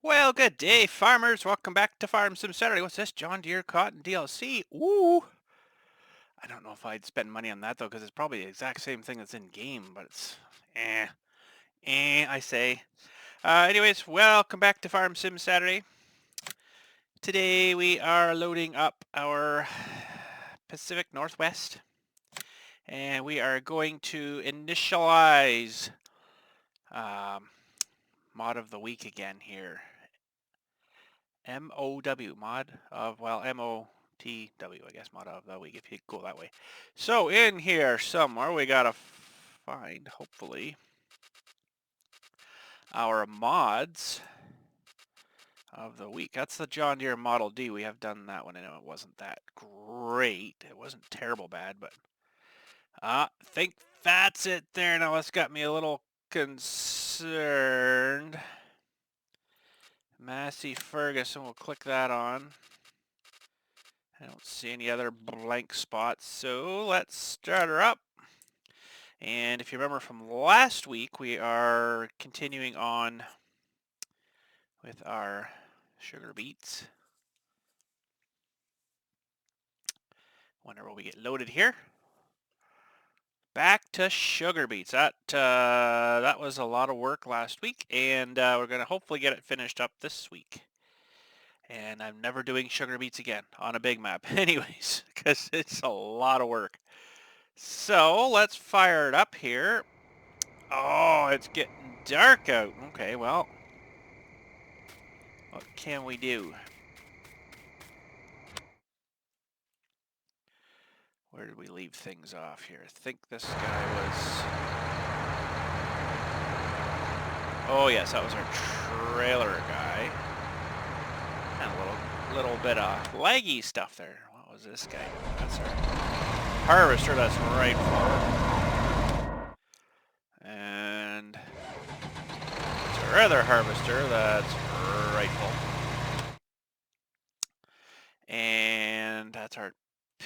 Well, good day, farmers. Welcome back to Farm Sim Saturday. What's this? John Deere Cotton DLC. Ooh. I don't know if I'd spend money on that, though, because it's probably the exact same thing that's in game, but it's I say. Anyways, welcome back to Farm Sim Saturday. Today we are loading up our Pacific Northwest, and we are going to initialize um, mod of the week again here. MOW, mod of, well, MOTW, I guess, mod of the week, if you go that way. So in here somewhere, we gotta find, hopefully, our mods of the week. That's the John Deere Model D. We have done that one. I know it wasn't that great. It wasn't terrible bad, but I think that's it there. Now that's got me a little concerned. Massey Ferguson, we'll click that on. I don't see any other blank spots, so let's start her up. And if you remember from last week, we are continuing on with our sugar beets. Wonder will we get loaded here? Back to sugar beets. That was a lot of work last week, and we're going to hopefully get it finished up this week. And I'm never doing sugar beets again on a big map anyways, because it's a lot of work. So let's fire it up here. Oh, it's getting dark out. Okay, well, what can we do? Where did we leave things off here? I think this guy was... Oh yes, that was our trailer guy. And a little bit of laggy stuff there. What was this guy? That's our harvester, that's right for. And it's our other harvester, that's rightful. And that's our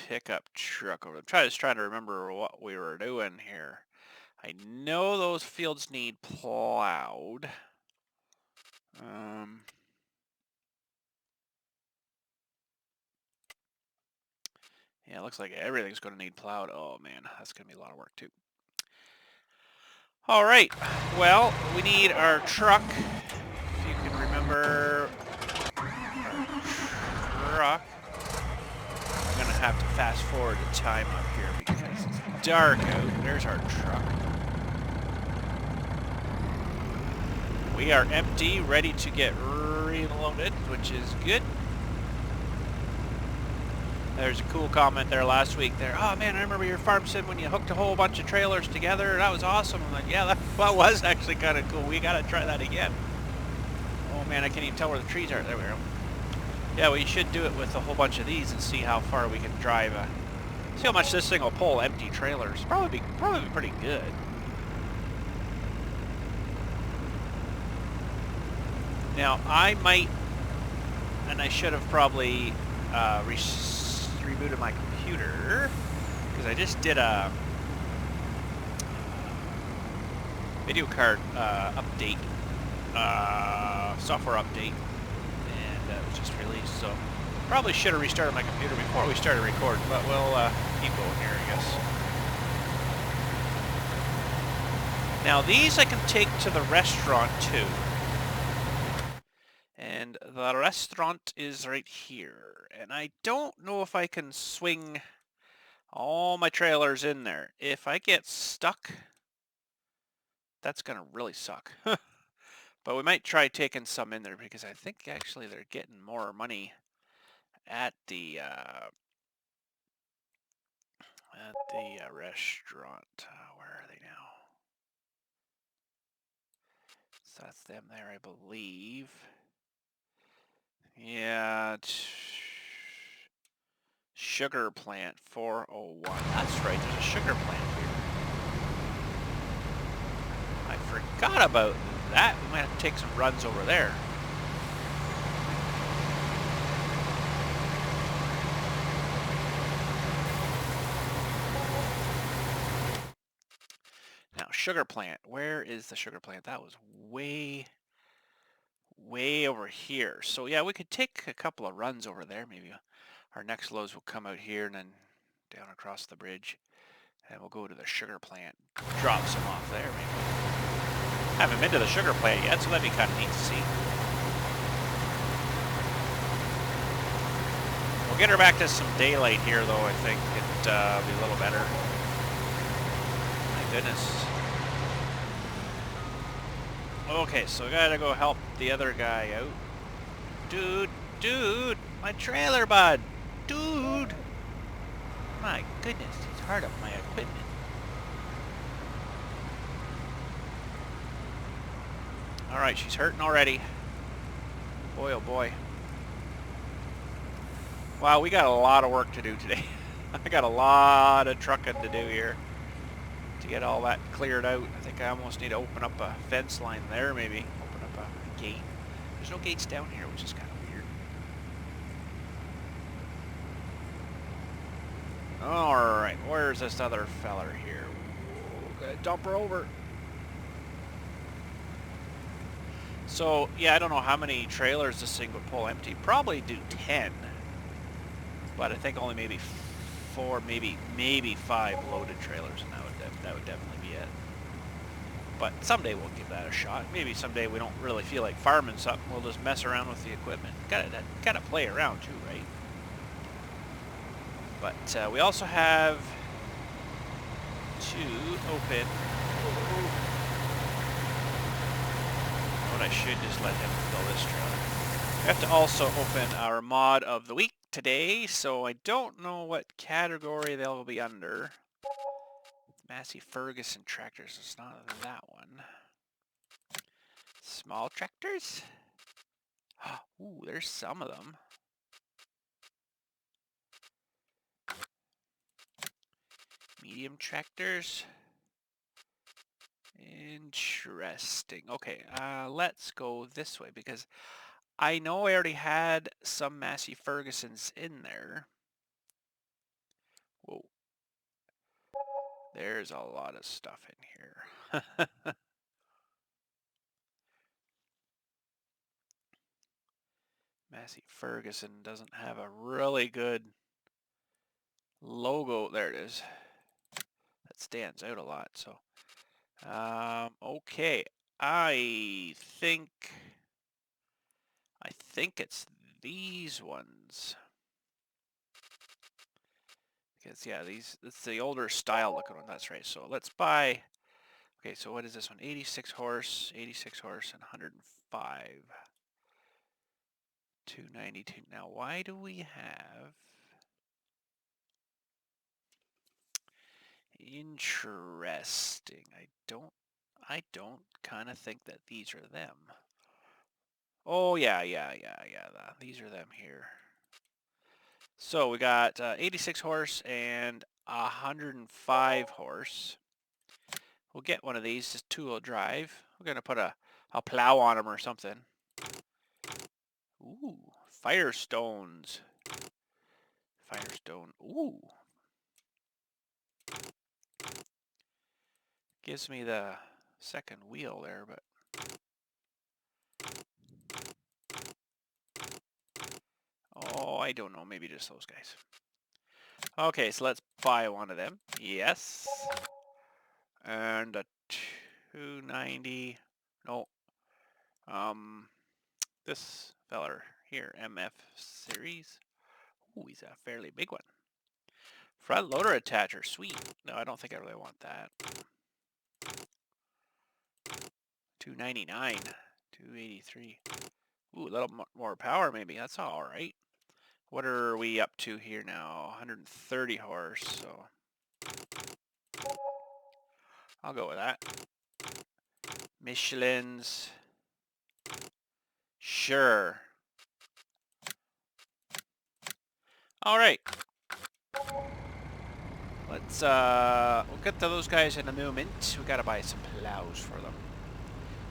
pickup truck over. I'm just trying to remember what we were doing here. I know those fields need plowed. Yeah, it looks like everything's going to need plowed. Oh man, that's going to be a lot of work too. All right, well, we need our truck. If you can remember our truck. I'm going to have to fast forward the time up here because it's dark out. There's our truck. We are empty, ready to get reloaded, which is good. There's a cool comment there last week there. Oh man, I remember your farm sim when you hooked a whole bunch of trailers together. That was awesome. I'm like, yeah, that was actually kind of cool. We got to try that again. Oh man, I can't even tell where the trees are. There we go. Yeah, we should do it with a whole bunch of these and see how far we can drive. See how much this thing will pull empty trailers. Probably be pretty good. Now, I might, and I should have probably rebooted my computer, because I just did a video card update, software update, and it was just released, so probably should have restarted my computer before we started recording, but we'll keep going here, I guess. Now, these I can take to the restaurant, too. And the restaurant is right here. And I don't know if I can swing all my trailers in there. If I get stuck, that's going to really suck. But we might try taking some in there because I think actually they're getting more money at the restaurant. Where are they now? So that's them there, I believe. Yeah. Sugar plant 401. That's right, there's a sugar plant here. I forgot about that. We might have to take some runs over there. Now, sugar plant. Where is the sugar plant? That was way way over here. So yeah, we could take a couple of runs over there. Maybe our next loads will come out here and then down across the bridge. And we'll go to the sugar plant. Drop some off there, maybe. Haven't been to the sugar plant yet, so that'd be kind of neat to see. We'll get her back to some daylight here, though. I think it'd be a little better. My goodness. Okay, so I gotta go help the other guy out. Dude, my trailer, bud. Dude. My goodness, he's hard up my equipment. All right, she's hurting already. Boy, oh boy. Wow, we got a lot of work to do today. I got a lot of trucking to do here to get all that cleared out. I think I almost need to open up a fence line there, maybe. Open up a gate. There's no gates down here, which is kind of weird. Alright, where's this other feller here? Gotta dump her over. So, yeah, I don't know how many trailers this thing would pull empty. Probably do 10. But I think only maybe 4, maybe 5 loaded trailers, and that would definitely be it. But someday we'll give that a shot. Maybe someday we don't really feel like farming something. We'll just mess around with the equipment. Gotta play around too, right? But we also have 2 open. What I should just let him fill this trailer. We have to also open our mod of the week today, so I don't know what category they'll be under. Massey Ferguson tractors, it's not that one. Small tractors? Ooh, there's some of them. Medium tractors. Interesting. Okay, let's go this way because I know I already had some Massey Fergusons in there. Whoa. There's a lot of stuff in here. Massey Ferguson doesn't have a really good logo. There it is. That stands out a lot. So, okay. I think it's these ones. Because yeah, it's the older style looking one. That's right. So let's buy. Okay, so what is this one? 86 horse, and 105. 292. Now, why do we have... Interesting. I don't kind of think that these are them. Oh, yeah. These are them here. So we got 86 horse and 105 horse. We'll get one of these, just two-wheel drive. We're going to put a plow on them or something. Ooh, Firestones. Firestone. Ooh. Gives me the second wheel there, but... Oh, I don't know. Maybe just those guys. Okay, so let's buy one of them. Yes. And a 290. No. This feller here, MF series. Ooh, he's a fairly big one. Front loader attacher, sweet. No, I don't think I really want that. 299, 283. Ooh, a little more power maybe. That's all right. What are we up to here now? 130 horse, so I'll go with that. Michelin's. Sure. All right. Let's we'll get to those guys in a moment. We gotta buy some plows for them.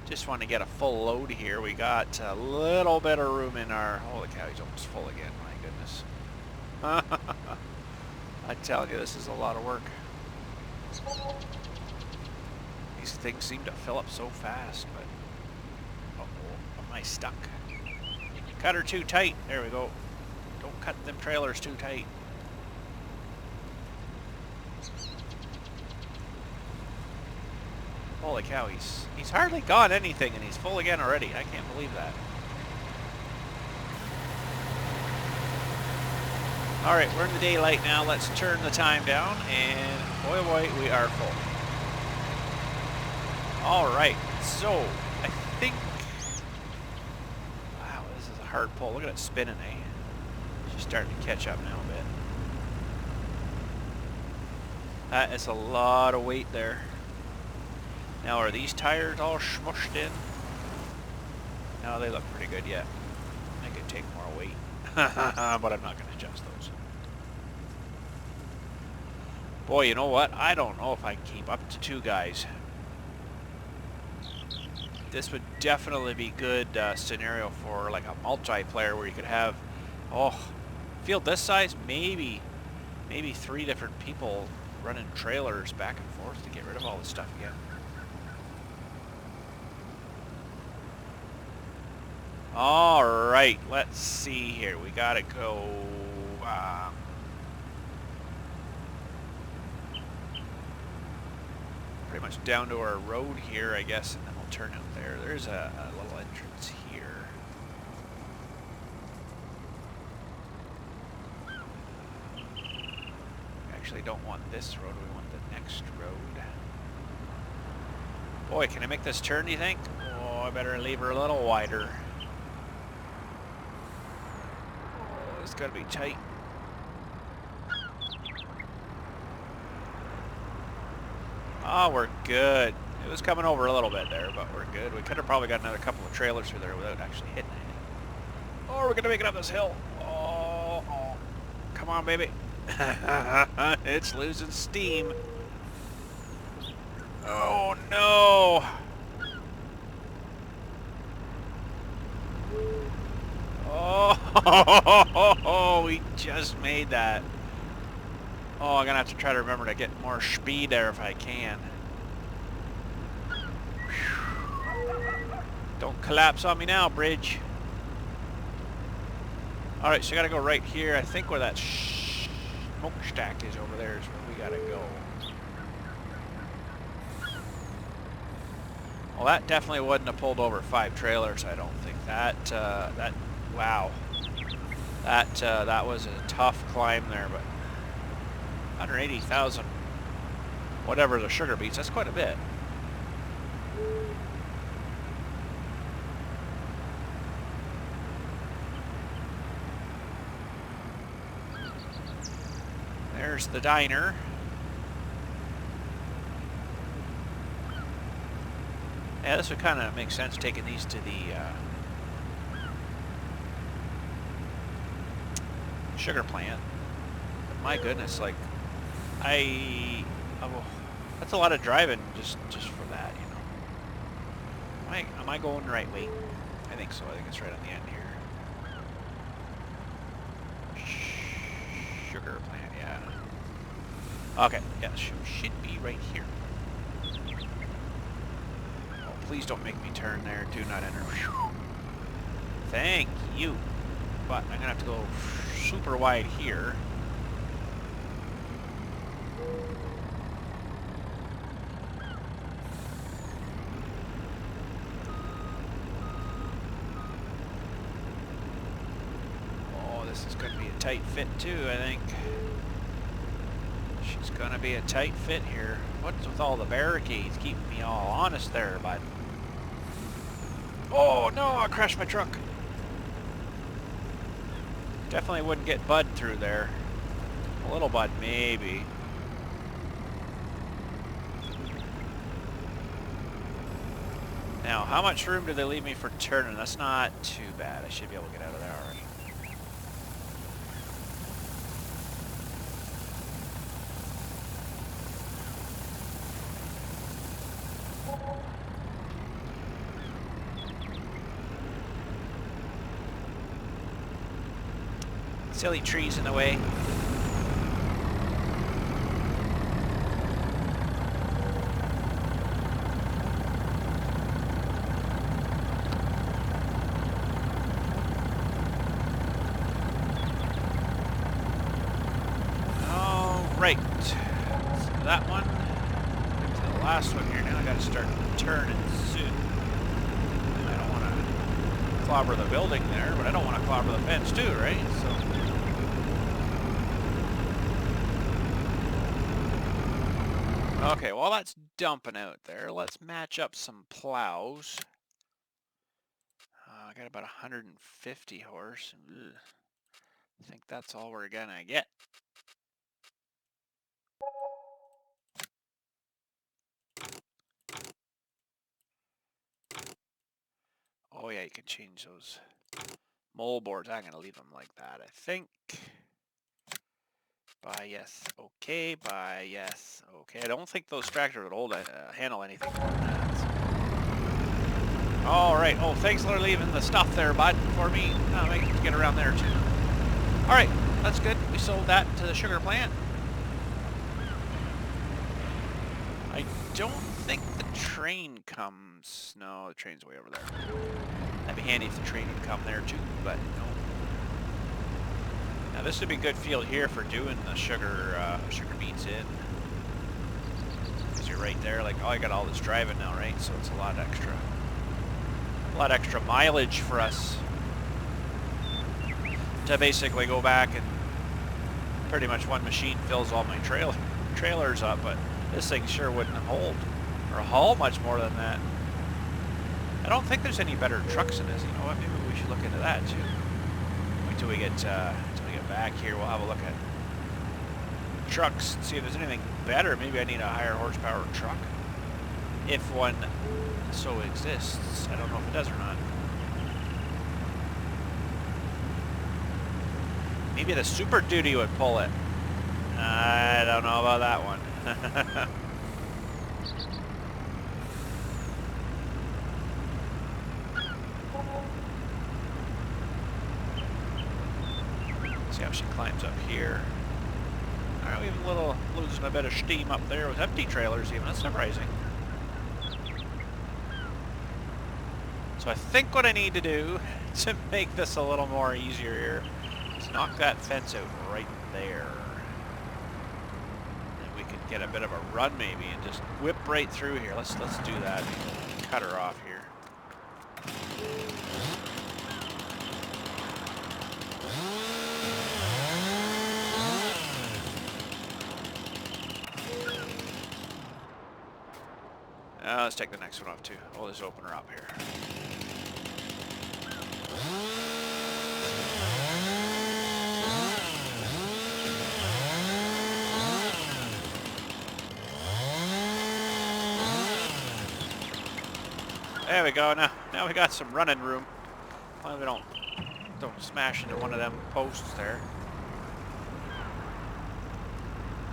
Just want to get a full load here. We got a little bit of room in our... Holy cow, he's almost full again. My goodness. I tell you, this is a lot of work. These things seem to fill up so fast, but... Uh-oh. I stuck. Cut her too tight. There we go. Don't cut them trailers too tight. Holy cow, he's hardly got anything and he's full again already. I can't believe that. Alright, we're in the daylight now. Let's turn the time down, and boy oh boy, we are full. Alright, so I think... Wow, this is a hard pull. Look at it spinning, eh? She's starting to catch up now a bit. That is a lot of weight there. Now, are these tires all smushed in? No, they look pretty good yet. I could take more weight. But I'm not going to adjust those. Boy, you know what? I don't know if I can keep up to 2 guys. This would definitely be good scenario for like a multiplayer where you could have, field this size, maybe 3 different people running trailers back and forth to get rid of all this stuff again. All right, let's see here. We gotta go. Pretty much down to our road here, I guess, and then we'll turn out there. There's a little entrance here. We actually don't want this road, we want the next road. Boy, can I make this turn, do you think? Oh, I better leave her a little wider. Oh, it's gotta be tight. Oh, we're good. It was coming over a little bit there, but we're good. We could have probably got another couple of trailers through there without actually hitting anything. Oh, we're going to make it up this hill. Oh, come on, baby. It's losing steam. Oh, no. Oh, we just made that. Oh, I'm going to have to try to remember to get more speed there if I can. Don't collapse on me now, bridge. Alright, so I got to go right here. I think where that smokestack is over there is where we got to go. Well, that definitely wouldn't have pulled over 5 trailers, I don't think. Wow. That was a tough climb there, but 180,000, whatever the sugar beets, that's quite a bit. There's the diner. Yeah, this would kind of make sense taking these to the sugar plant. But my goodness, like, that's a lot of driving just for that, you know. Am I going the right way? I think so. I think it's right on the end here. Sugar plant, yeah. Okay, yeah, should be right here. Oh, please don't make me turn there. Do not enter. Thank you. But I'm gonna have to go super wide here. Tight fit too, I think. She's gonna be a tight fit here. What's with all the barricades keeping me all honest there, bud? Oh no, I crashed my truck. Definitely wouldn't get Bud through there. A little Bud, maybe. Now, how much room do they leave me for turning? That's not too bad. I should be able to get out of there already. Silly trees in the way. right. So that one. To the last one here. Now I gotta start turning soon. I don't want to clobber the building there, but I don't want to clobber the fence too, right? So. Okay, while that's dumping out there, let's match up some plows. I got about 150 horse. Ugh. I think that's all we're gonna get. Oh yeah, you can change those mole boards. I'm gonna leave them like that, I think. Buy yes, okay. Buy yes, okay. I don't think those tractors would handle anything more than that. So. All right. Oh, thanks for leaving the stuff there, bud, for me. I can get around there too. All right, that's good. We sold that to the sugar plant. I don't think the train comes. No, the train's way over there. That'd be handy if the train would come there too, but no. Now this would be a good field here for doing the sugar beets in. Because you're right there, like, oh, I got all this driving now, right? So it's a lot extra mileage for us to basically go back and pretty much one machine fills all my trailers up, but this thing sure wouldn't hold or haul much more than that. I don't think there's any better trucks in this. You know what? Maybe we should look into that too. Wait till we get back here. We'll have a look at trucks and see if there's anything better. Maybe I need a higher horsepower truck, if one so exists. I don't know if it does or not. Maybe the Super Duty would pull it. I don't know about that one. See how she climbs up here. Alright, we have a little losing a bit of steam up there with empty trailers even. That's surprising. So I think what I need to do to make this a little more easier here is knock that fence out right there. And we could get a bit of a run maybe and just whip right through here. Let's do that. Cut her off here. Let's take the next one off too. We'll just open her up here. There we go. Now we got some running room. Well, we don't smash into one of them posts there.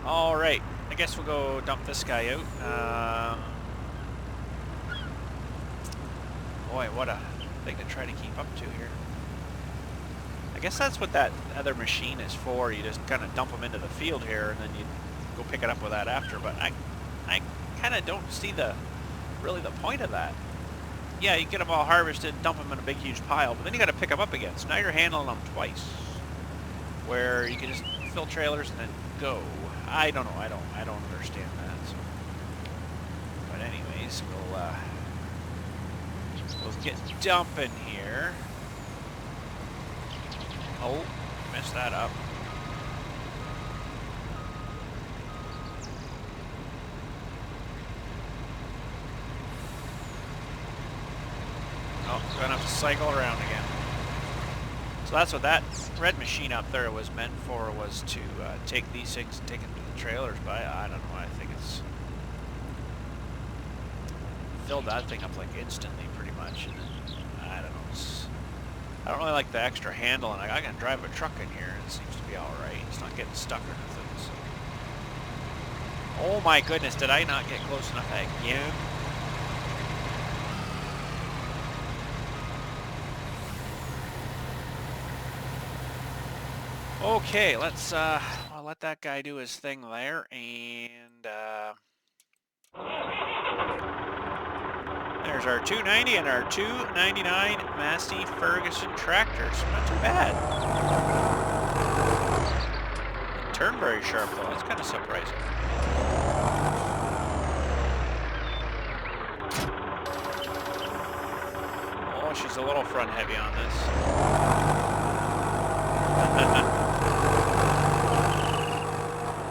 All right. I guess we'll go dump this guy out. Boy, what a thing to try to keep up to here. I guess that's what that other machine is for. You just kind of dump them into the field here, and then you go pick it up with that after. But I kind of don't see really the point of that. Yeah, you get them all harvested, dump them in a big, huge pile, but then you got to pick them up again. So now you're handling them twice, where you can just fill trailers and then go. I don't know. I don't understand that. So. But anyways, we'll get dumping here. Oh, messed that up. Oh, gonna have to cycle around again. So that's what that red machine up there was meant for, was to take these things and take them to the trailers. But I don't know. I think it's filled that thing up like instantly, pretty much. And I don't know. I don't really like the extra handle, and I can drive a truck in here, and it seems to be all right. It's not getting stuck or nothing. So. Oh my goodness! Did I not get close enough again? Okay, let's I'll let that guy do his thing there, and there's our 290 and our 299 Massey Ferguson tractors. Not too bad. turn very sharp though. That's kind of surprising. Oh, she's a little front heavy on this.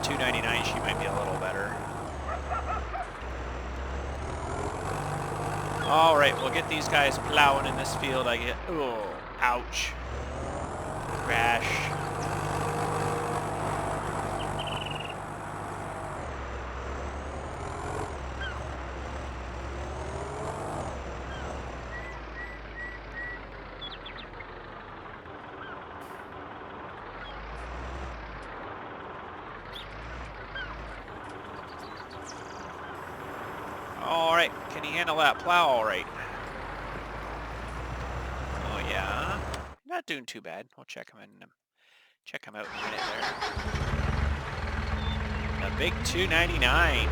$2.99, she might be a little better. All right, we'll get these guys plowing in this field. I get, oh, ouch. Crash. All right, can he handle that plow all right? Oh yeah, not doing too bad. We'll check him out in a minute there. The big $2.99.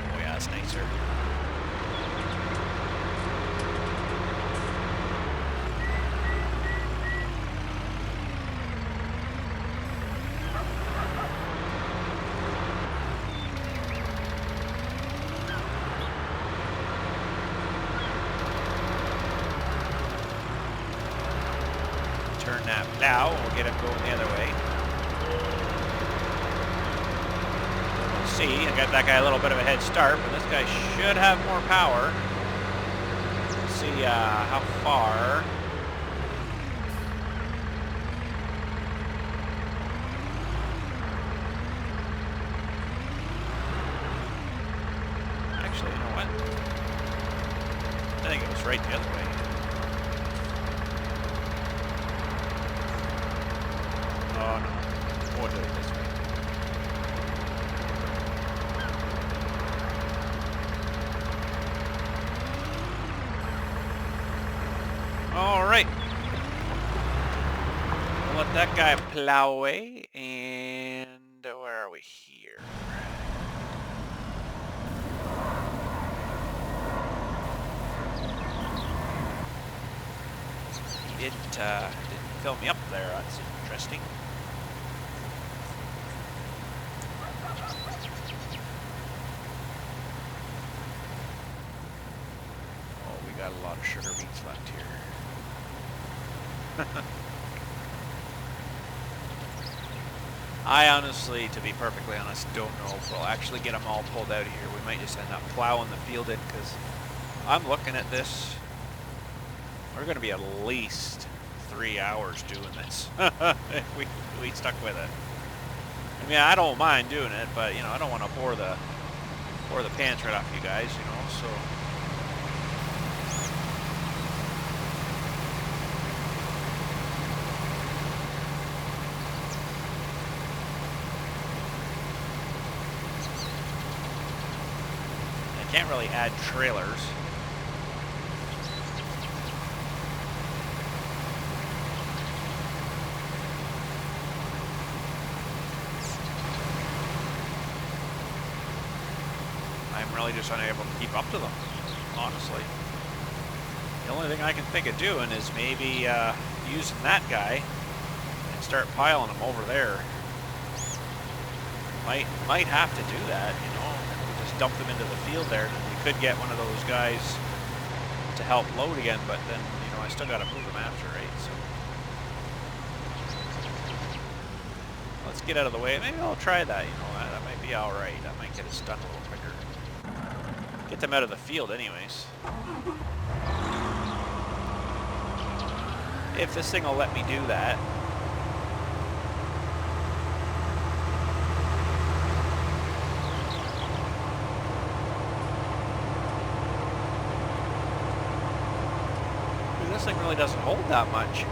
Oh yeah, that's nicer. Turn that plow, we'll get him going the other way. We'll see, I got that guy a little bit of a head start, but this guy should have more power. Let's see how far. Actually, you know what? I think it was right the other way. Oh no, we'll do it this way. All right. We'll let that guy plow away, and where are we here? It didn't fill me up there. That's interesting. Oh, we got a lot of sugar beets left here. I honestly, to be perfectly honest, don't know if we'll actually get them all pulled out of here. We might just end up plowing the field in, because I'm looking at this. We're going to be at least 3 hours doing this if we stuck with it. I mean, I don't mind doing it, but you know, I don't want to bore the pants right off you guys, you know. So I can't really add trailers. I'm really just unable to keep up to them, honestly. The only thing I can think of doing is maybe using that guy and start piling them over there. Might have to do that, you know. We just dump them into the field there, and we could get one of those guys to help load again, but then, you know, I still got to move them after, right? So let's get out of the way. Maybe I'll try that, you know. That might be all right. That might get us done a little quicker. Get them out of the field anyways. If this thing will let me do that. This thing really doesn't hold that much.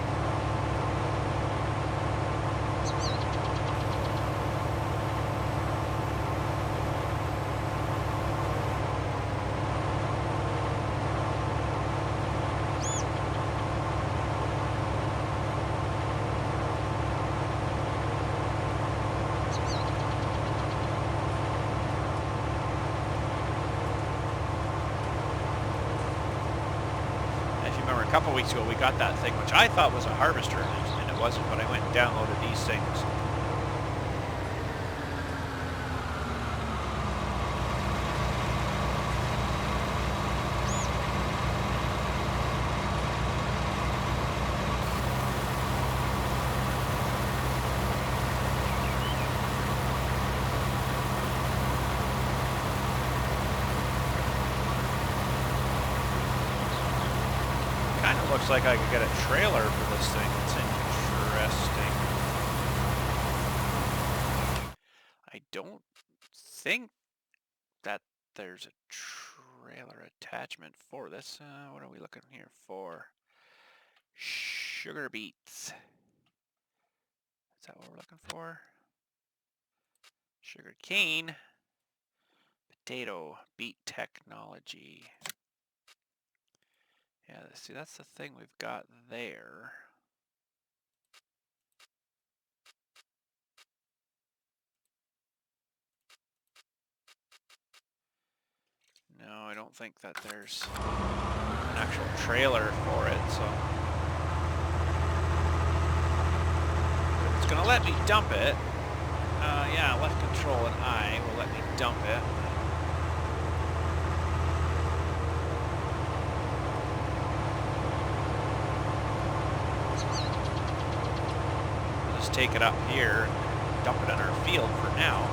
a couple weeks ago we got that thing, which I thought was a harvester, and it wasn't, but I went and downloaded these things. Looks like I could get a trailer for this thing. It's interesting. I don't think that there's a trailer attachment for this. What are we looking here for? Sugar beets. Is that what we're looking for? Sugar cane. Potato. Beet technology. Yeah, see, that's the thing we've got there. No, I don't think that there's an actual trailer for it, so. It's gonna let me dump it. Yeah, left control and I will let me dump it. Take it up here, dump it on our field for now,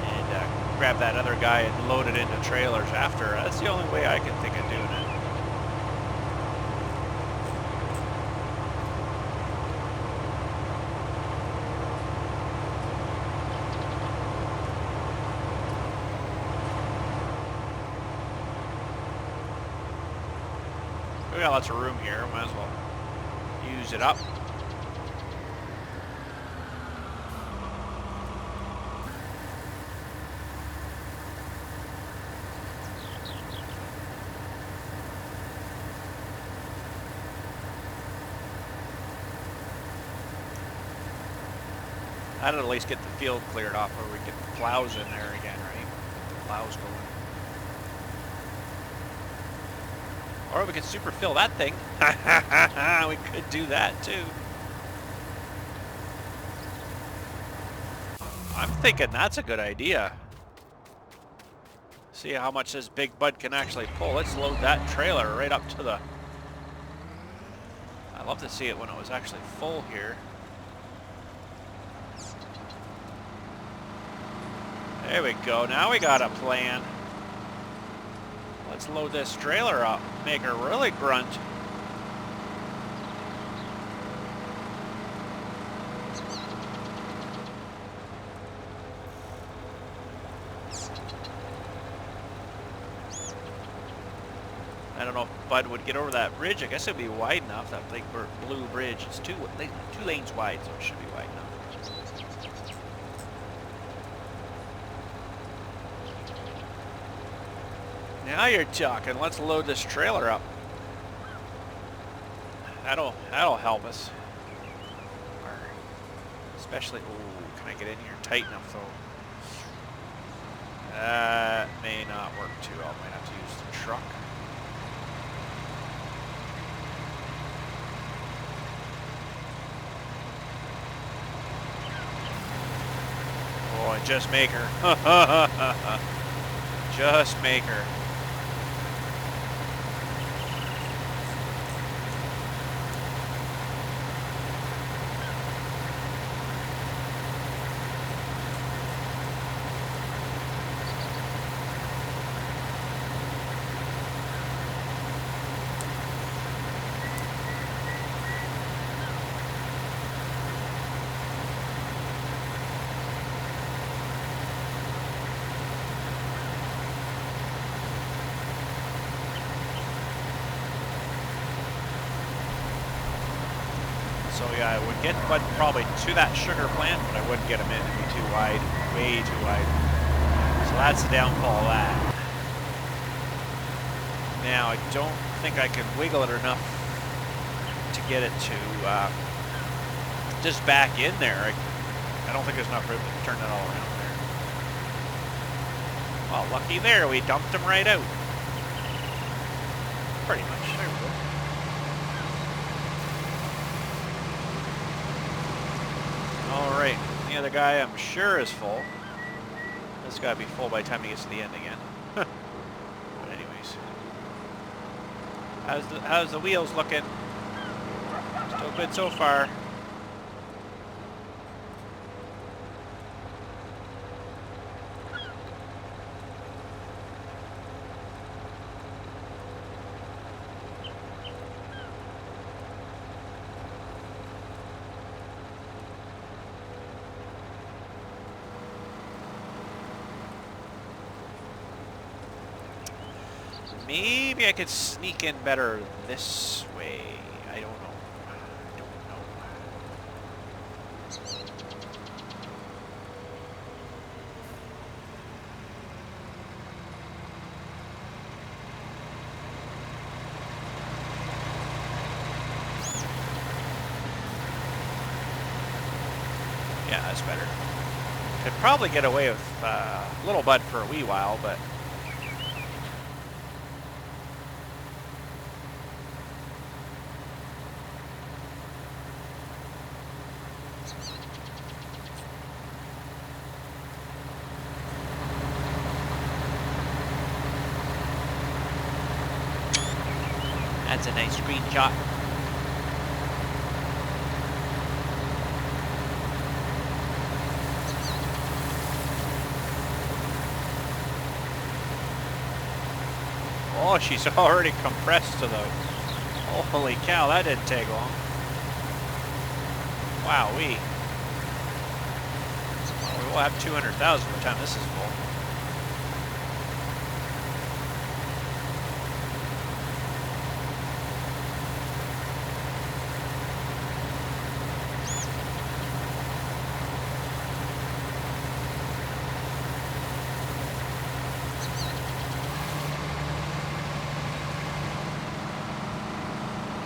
and grab that other guy and load it into trailers after. That's the only way I can think of doing it. We got lots of room here, might as well use it up. That'd at least get the field cleared off, or we get the plows in there again, right? Get the plows going. Or we could super fill that thing. We could do that too. I'm thinking that's a good idea. See how much this big bud can actually pull. Let's load that trailer right up to the... I'd love to see it when it was actually full here. There we go. Now we got a plan. Let's load this trailer up. Make her really grunt. I don't know if Bud would get over that bridge. I guess it'd be wide enough. That big blue bridge. It's two lanes wide, so it should be wide enough. Now you're talking. Let's load this trailer up. That'll help us. Especially, ooh, can I get in here tight enough though? That may not work too well. Might have to use the truck. Oh, and just make her. Just make her. So yeah, I would get Bud probably to that sugar plant, but I wouldn't get him in. It'd be too wide, way too wide. So that's the downfall of that. Now, I don't think I can wiggle it enough to get it to just back in there. I don't think there's enough room to turn it all around there. Well, lucky there, we dumped him right out. Pretty much, there we go. The other guy, I'm sure, is full. This got to be full by the time he gets to the end again. But anyways. How's the wheels looking? Still good so far. Maybe I could sneak in better this way. I don't know. I don't know. Yeah, that's better. Could probably get away with Little Bud for a wee while, but that's a nice screenshot. Oh, she's already compressed to the... Holy cow, that didn't take long. Wowee. Well, we will have 200,000 by the time this is full.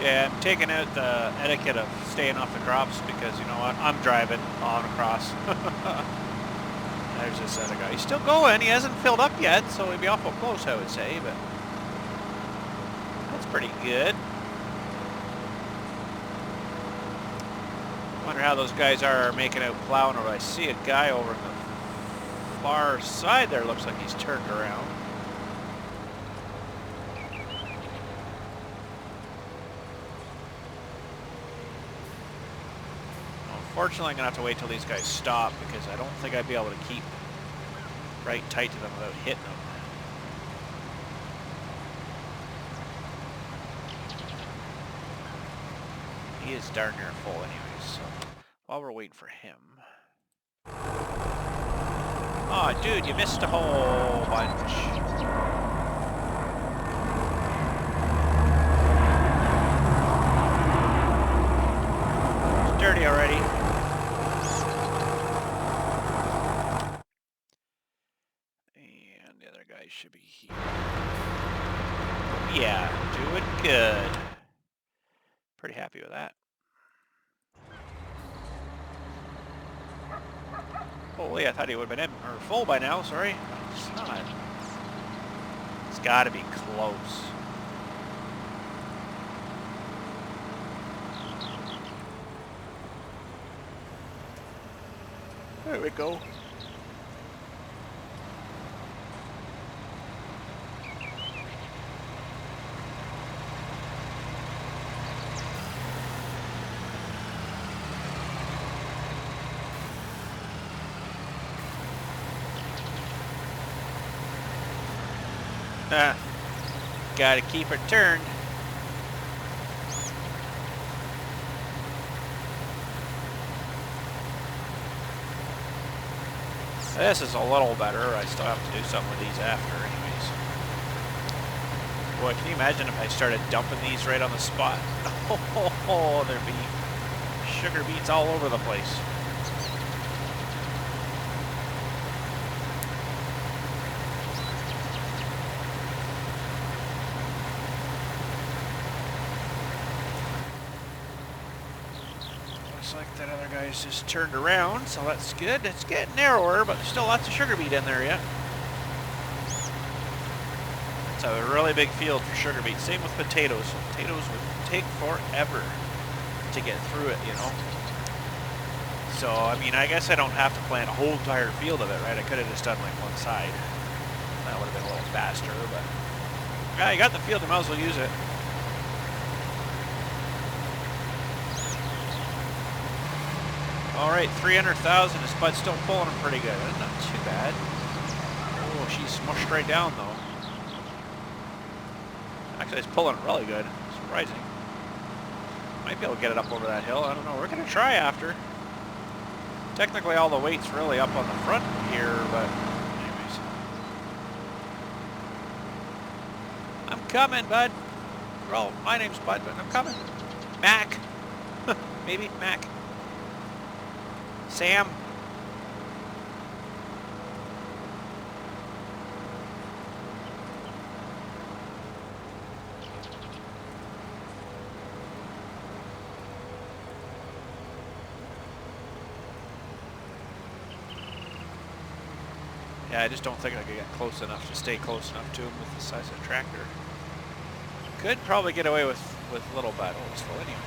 Yeah, I'm taking out the etiquette of staying off the crops because, you know what, I'm driving on across. There's this other guy. He's still going. He hasn't filled up yet, so he'd be awful close, I would say, but that's pretty good. Wonder how those guys are making out plowing over. I see a guy over on the far side there. Looks like he's turned around. Unfortunately, I'm going to have to wait till these guys stop because I don't think I'd be able to keep right tight to them without hitting them. He is darn near full anyways, so while we're waiting for him... Aw, dude, you missed a whole bunch. It's dirty already. Should be here. Yeah, doing good. Pretty happy with that. Holy, I thought he would have been in or full by now, sorry. It's not. It's gotta be close. There we go. Gotta keep her turned. This is a little better. I still have to do something with these after anyways. Boy, can you imagine if I started dumping these right on the spot? Oh, there'd be sugar beets all over the place. Like that other guy's just turned around, so that's good. It's getting narrower, but there's still lots of sugar beet in there yet. It's a really big field for sugar beet. Same with potatoes. Potatoes would take forever to get through it, you know. So, I mean, I guess I don't have to plant a whole entire field of it, right? I could have just done like one side. That would have been a little faster, but yeah, you got the field, you might as well use it. All right, 300,000. This bud's still pulling him pretty good. That's not too bad. Oh, she's smushed right down though. Actually, it's pulling it really good. Surprising. Might be able to get it up over that hill. I don't know. We're gonna try after. Technically, all the weight's really up on the front here, but anyways. I'm coming, bud. Well, my name's Bud, but I'm coming. Mac. Maybe Mac. Sam. Yeah, I just don't think I could get close enough to stay close enough to him with the size of the tractor. Could probably get away with little battles, though, anyways.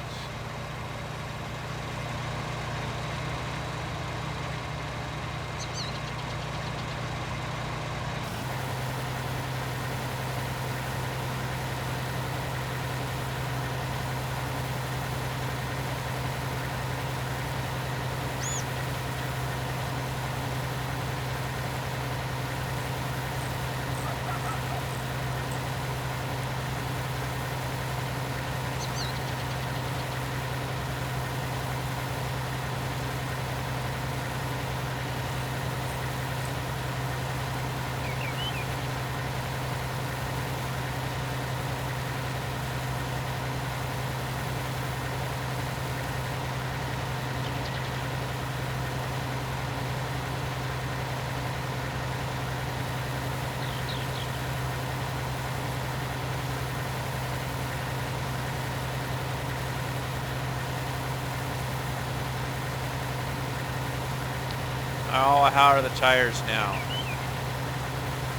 Oh, how are the tires now?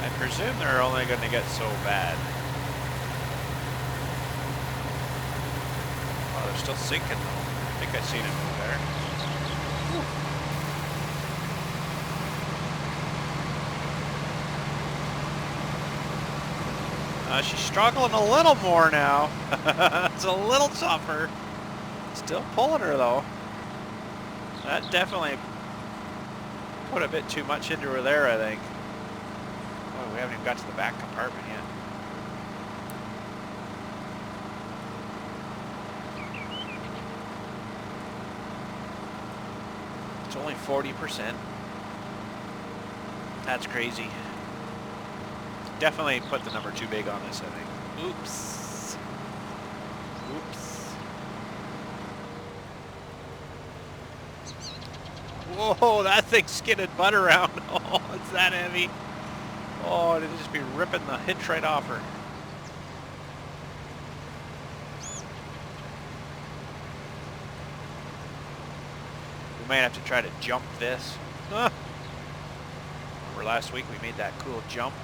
I presume they're only going to get so bad. Oh, they're still sinking though. I think I've seen it over there. She's struggling a little more now. It's a little tougher. Still pulling her though. That definitely put a bit too much into her there, I think. Oh, we haven't even got to the back compartment yet. It's only 40%. That's crazy. Definitely put the number too big on this, I think. Oops. Oops. Whoa, that thing skidded butt around. Oh, it's that heavy. Oh, it'd just be ripping the hitch right off her. We might have to try to jump this. Huh. Remember last week we made that cool jump?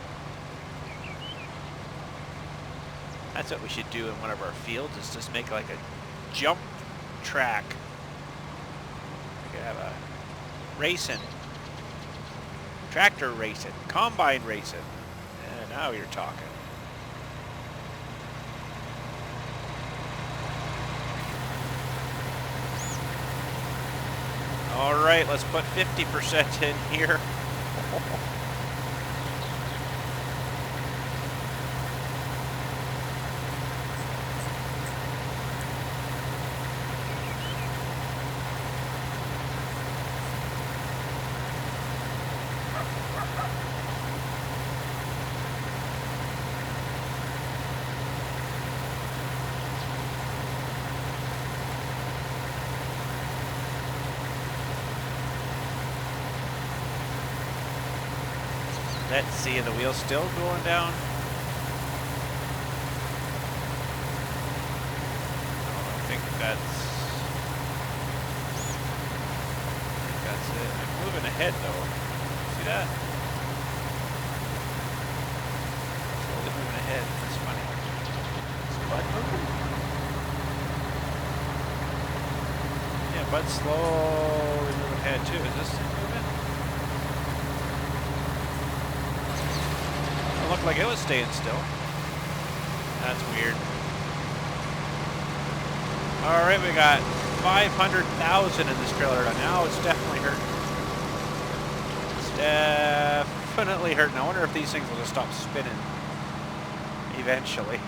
That's what we should do in one of our fields, is just make like a jump track. We could have a racing, tractor racing, combine racing. And now you're talking. All right, let's put 50% in here. Let's see, the wheel's still going down. I think that's it. I'm moving ahead though. See that? Slowly moving ahead. That's funny. Is Bud moving? Yeah, Bud's slowly moving ahead too. Is this thing moving? It looked like it was staying still. That's weird. Alright, we got 500,000 in this trailer now. It's definitely hurting. It's definitely hurting. I wonder if these things will just stop spinning eventually.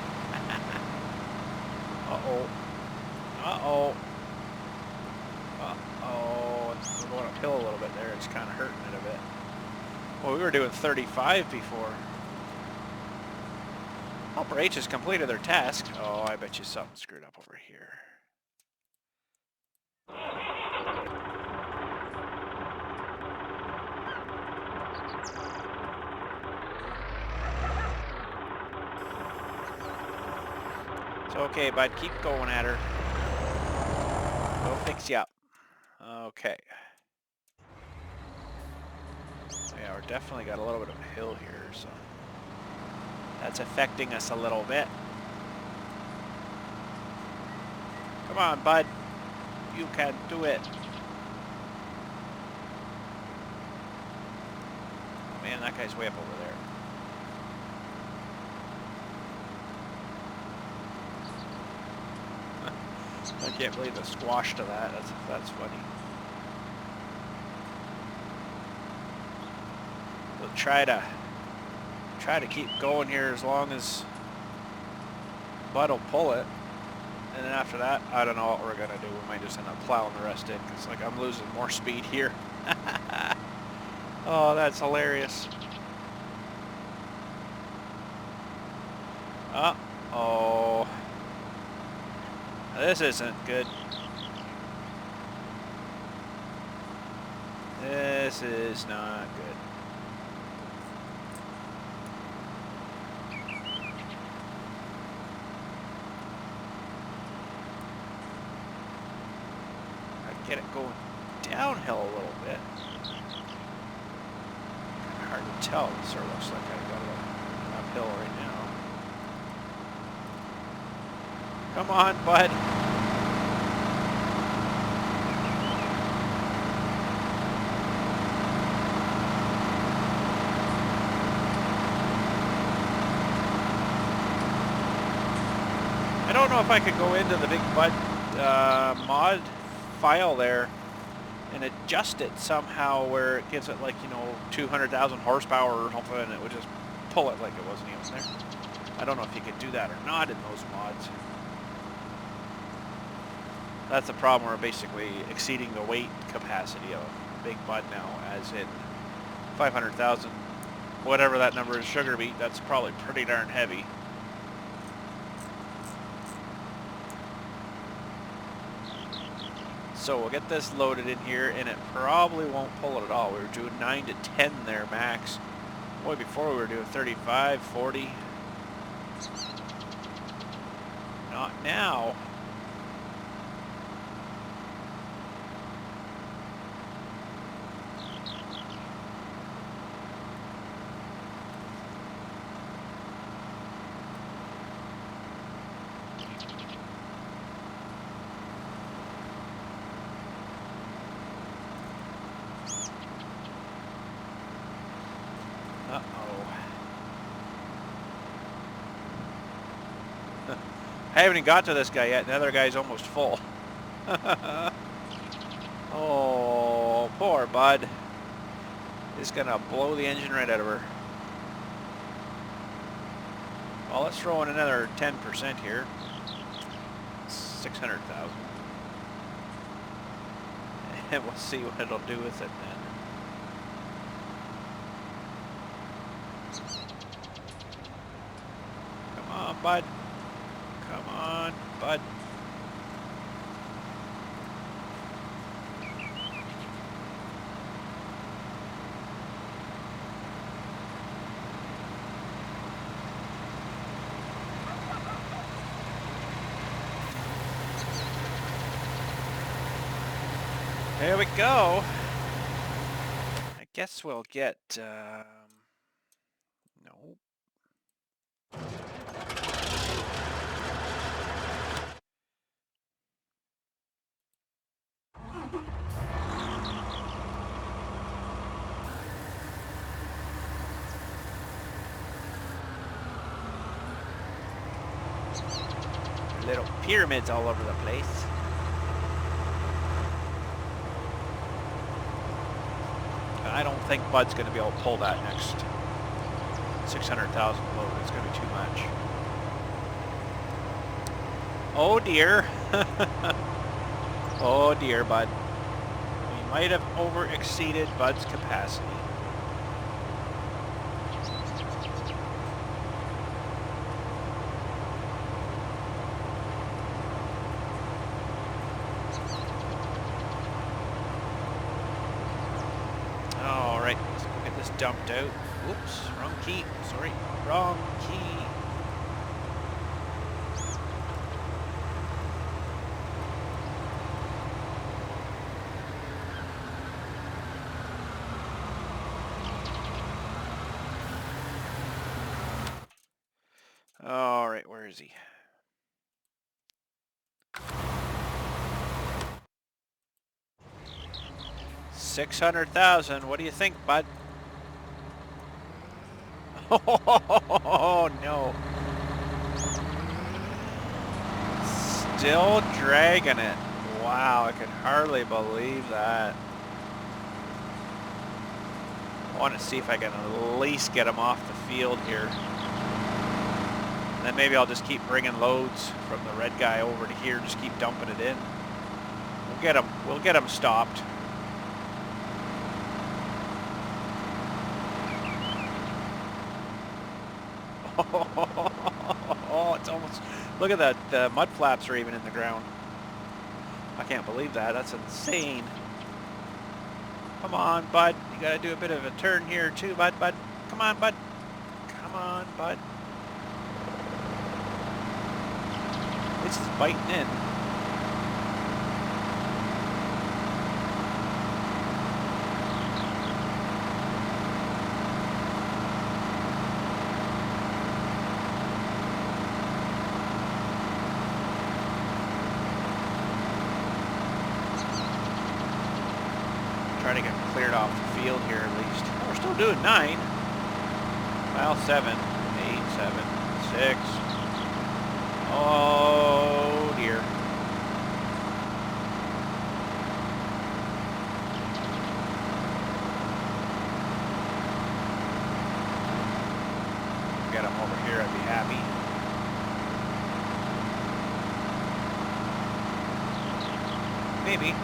Uh-oh. Uh-oh. Uh-oh. We're going uphill a little bit there. It's kind of hurting it a bit. Well, we were doing 35 before. Helper H has completed their task. Oh, I bet you something screwed up over here. It's okay, bud. Keep going at her. We'll fix you up. Okay. Yeah, we're definitely got a little bit of a hill here, so that's affecting us a little bit. Come on, bud. You can do it. Oh, man, that guy's way up over there. I can't believe the squash to that. That's funny. We'll try to keep going here as long as Bud will pull it. And then after that, I don't know what we're going to do. We might just end up plowing the rest in because like I'm losing more speed here. Oh, that's hilarious. Uh-oh. This isn't good. This is not good. I get it going downhill a little bit. Hard to tell. It sort of looks like I got it uphill right now. Come on, bud. I don't know if I could go into the big Bud mod file there and adjust it somehow where it gives it like, you know, 200,000 horsepower or something and it would just pull it like it wasn't even there. I don't know if you could do that or not in those mods. That's the problem. We're basically exceeding the weight capacity of Big Bud now, as in 500,000, whatever that number is, sugar beet. That's probably pretty darn heavy. So we'll get this loaded in here, and it probably won't pull it at all. We were doing 9 to 10 there max. Boy, before we were doing 35, 40. Not now. I haven't even got to this guy yet, and the other guy's almost full. Oh, poor Bud. He's gonna blow the engine right out of her. Well, let's throw in another 10% here. 600,000. And we'll see what it'll do with it then. Come on, Bud. Come on, Bud. There we go. I guess we'll get, no. Little pyramids all over the place. I don't think Bud's going to be able to pull that next 600,000 load. It's going to be too much. Oh dear. Oh dear, Bud. We might have over-exceeded Bud's capacity. Alright, let's go get this dumped out. Whoops, wrong key. Sorry, wrong key. All right, where is he? $600,000. What do you think, Bud? Oh no! Still dragging it. Wow, I can hardly believe that. I want to see if I can at least get him off the field here. Then maybe I'll just keep bringing loads from the red guy over to here, just keep dumping it in. We'll get him stopped. Oh, it's almost, look at that, the mud flaps are even in the ground. I can't believe that, that's insane. Come on, Bud, you gotta do a bit of a turn here too, Bud. Come on, Bud. Come on, Bud. It's just biting in. Try to get cleared off the field here at least. Oh, we're still doing 9. Well, 7, 8, 7, 6. Oh dear. Get him over here, I'd be happy. Maybe.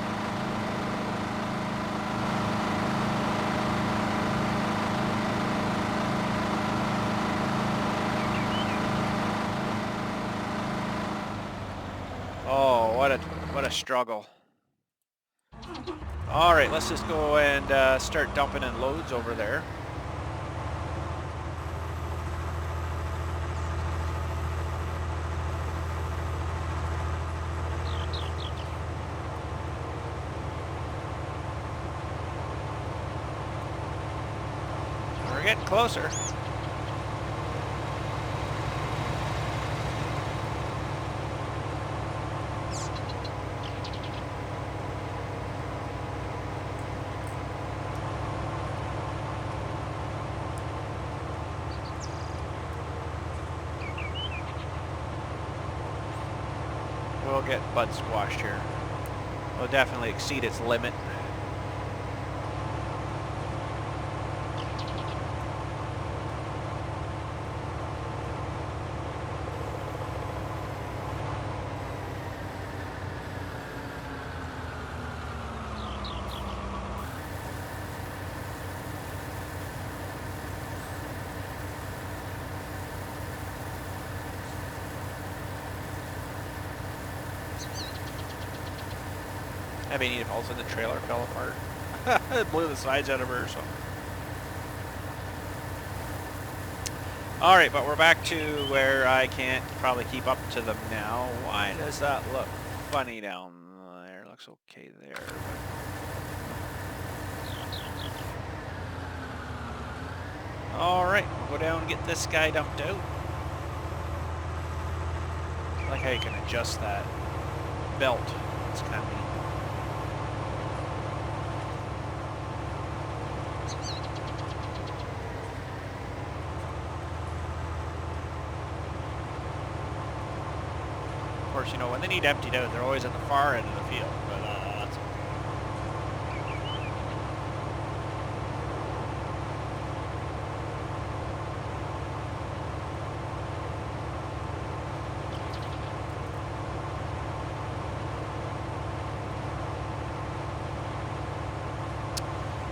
Oh, what a struggle. All right, let's just go and start dumping in loads over there. We're getting closer. We'll get Bud squashed here. We'll definitely exceed its limit. That'd be neat if all of a sudden the trailer fell apart. It blew the sides out of her or something. Alright, but we're back to where I can't probably keep up to them now. Why does that look funny down there? It looks okay there. Alright, we'll go down and get this guy dumped out. I like how you can adjust that belt. It's kind of neat. Of course, you know, when they need emptied out, they're always at the far end of the field, but that's okay.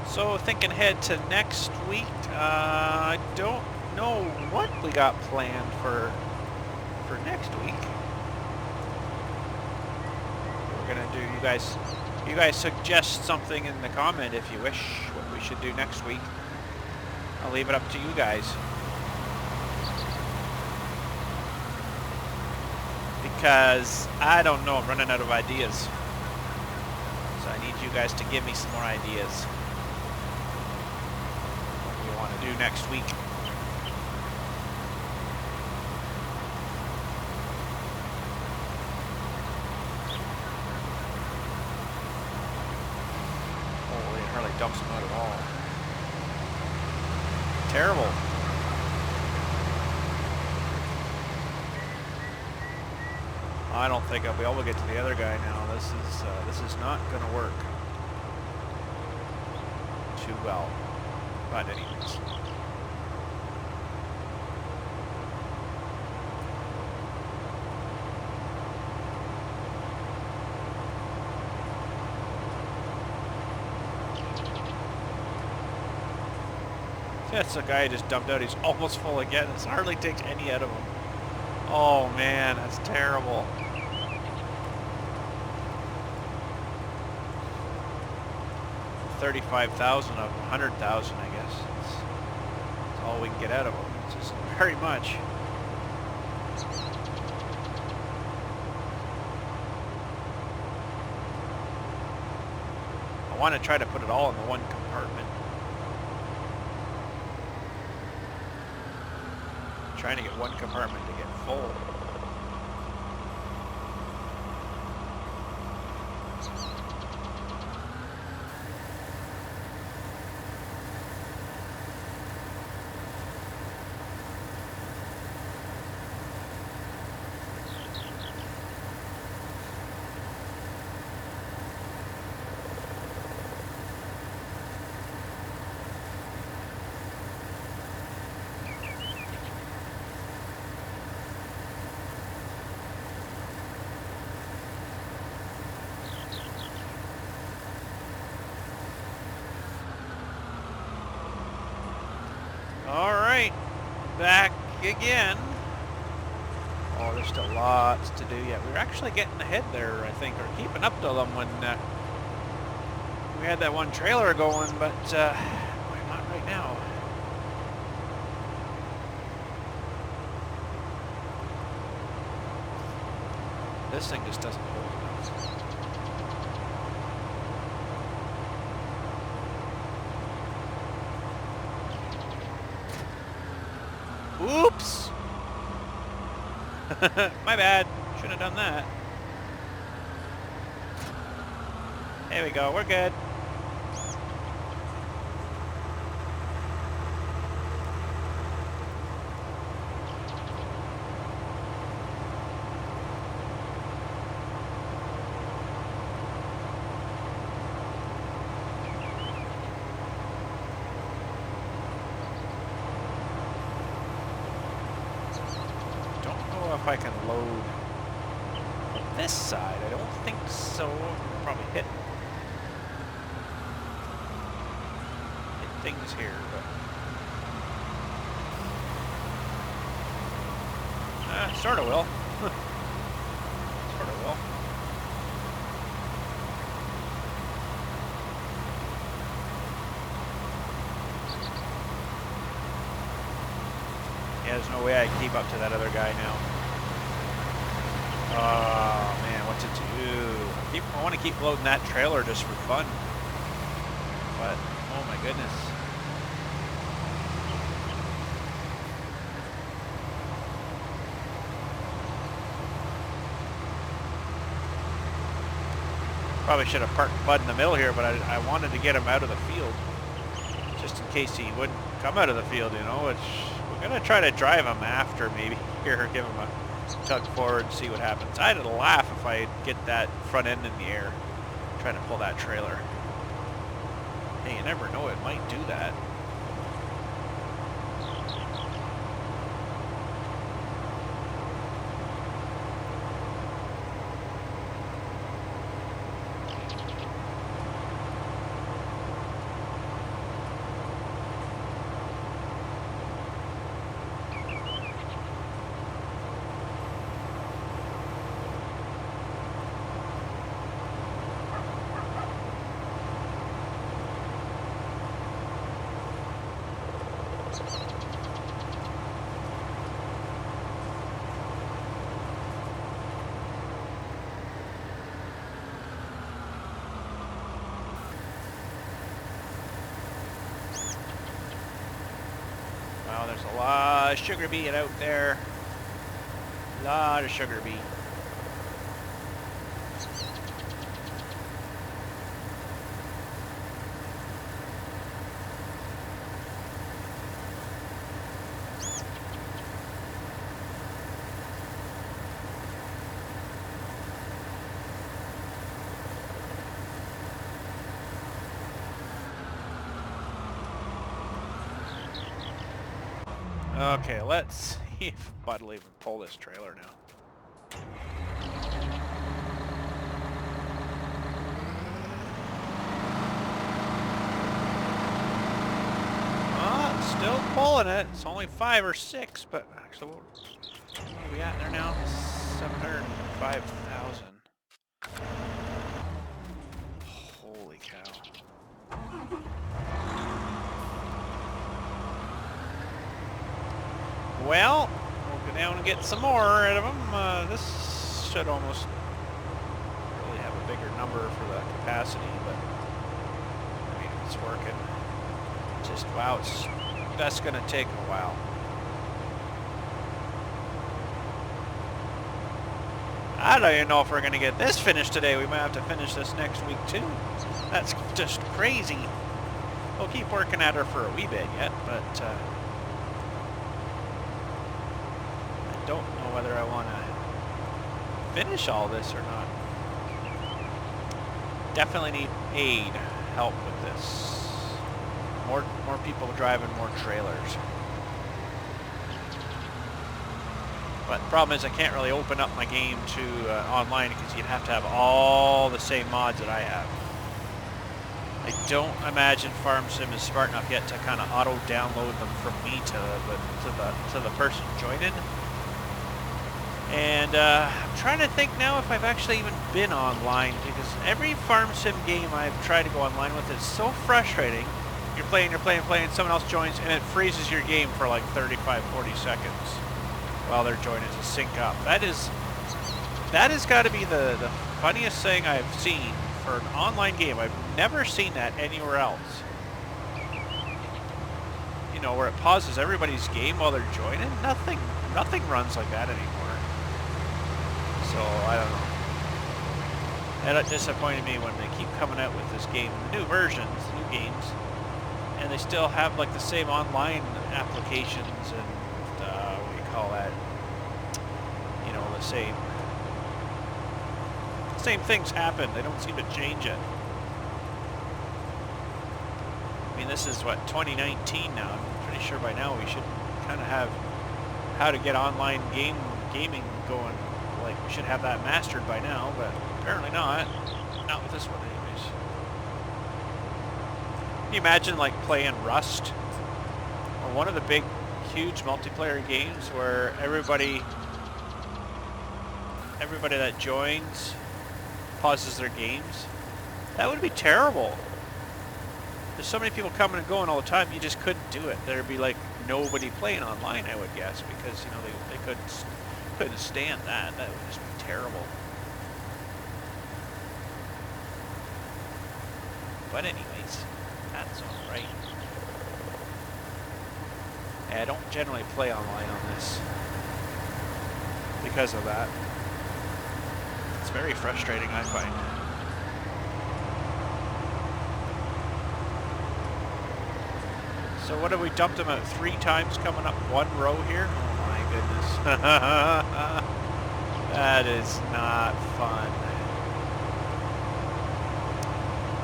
So thinking ahead to next week, I don't know what we got planned for next week. We're gonna do, you guys suggest something in the comment if you wish what we should do next week. I'll leave it up to you guys. Because I don't know, I'm running out of ideas. So I need you guys to give me some more ideas. What we want to do next week. Oh, it hardly dumps them out at all. Terrible. I don't think I'll be able to get to the other guy now. This is not going to work too well. But anyways. That's the guy I just dumped out. He's almost full again. This hardly takes any out of him. Oh man, that's terrible. $35,000 of 100,000, I guess. That's all we can get out of them. It's just very much. I want to try to put it all in the one compartment. Trying to get one compartment to get full. Alright, back again. Oh, there's still lots to do yet. We were actually getting ahead there, I think, or keeping up to them when we had that one trailer going, but not right now. This thing just doesn't hold enough. Oops! My bad. Shouldn't have done that. There we go. We're good. If I can load on this side. I don't think so. I'll probably hit things here, but sort of will. Sort of will. Yeah, there's no way I can keep up to that other guy now. Oh man, what to do? I want to keep loading that trailer just for fun, but oh my goodness. Probably should have parked Bud in the middle here, but I wanted to get him out of the field, just in case he wouldn't come out of the field, you know, which we're going to try to drive him after maybe here, give him a tug forward and see what happens. I'd laugh if I get that front end in the air trying to pull that trailer. Hey, you never know, it might do that. Wow, there's a lot of sugar beet out there. A lot of sugar beet. Okay, let's see if Bud will even pull this trailer now. Still pulling it. It's only 5 or 6, but actually, what are we at there now? 705,000. Holy cow. Well, we'll go down and get some more out of them. This should almost really have a bigger number for the capacity, but I mean, it's working. Just, wow, that's going to take a while. I don't even know if we're going to get this finished today. We might have to finish this next week too. That's just crazy. We'll keep working at her for a wee bit yet, but I don't know whether I want to finish all this or not. Definitely need aid, help with this. More people driving more trailers. But the problem is I can't really open up my game to online because you'd have to have all the same mods that I have. I don't imagine FarmSim is smart enough yet to kind of auto-download them from me to the person joining. And I'm trying to think now if I've actually even been online, because every FarmSim game I've tried to go online with is so frustrating. You're playing, someone else joins, and it freezes your game for like 35, 40 seconds while they're joining to sync up. That has got to be the funniest thing I've seen for an online game. I've never seen that anywhere else. You know, where it pauses everybody's game while they're joining. Nothing runs like that anymore. So I don't know. That disappointed me when they keep coming out with this game, the new versions, the new games, and they still have like the same online applications and what do you call that? You know, the same things happen. They don't seem to change it. I mean, this is what, 2019 now. I'm pretty sure by now we should kind of have how to get online gaming going. Like, we should have that mastered by now, but apparently not. Not with this one, anyways. Can you imagine, like, playing Rust? Or one of the big, huge multiplayer games where everybody that joins pauses their games? That would be terrible. There's so many people coming and going all the time, you just couldn't do it. There'd be, like, nobody playing online, I would guess, because, you know, they couldn't stand that. That would just be terrible. But anyways, that's alright. I don't generally play online on this because of that. It's very frustrating, I find. So what have we dumped them at 3 times coming up one row here? Oh my goodness. That is not fun.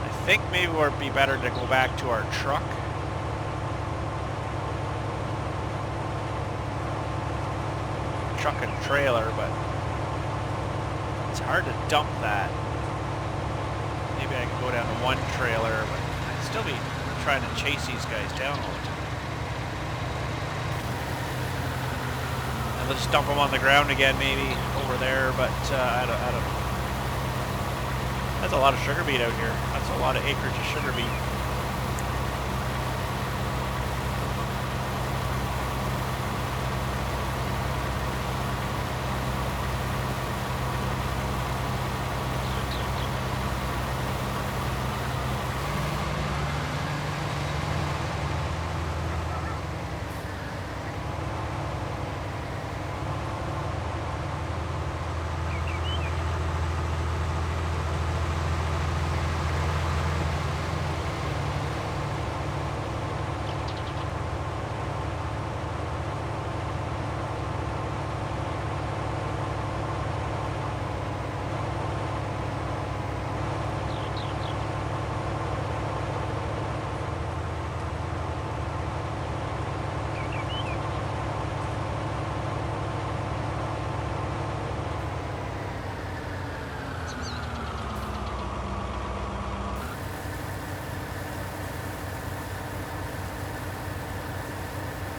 I think maybe it would be better to go back to our truck. Truck and trailer, but it's hard to dump that. Maybe I could go down to one trailer, but I'd still be trying to chase these guys down all the time. And let's dump them on the ground again, maybe over there, but I don't know. That's a lot of sugar beet out here. That's a lot of acreage of sugar beet.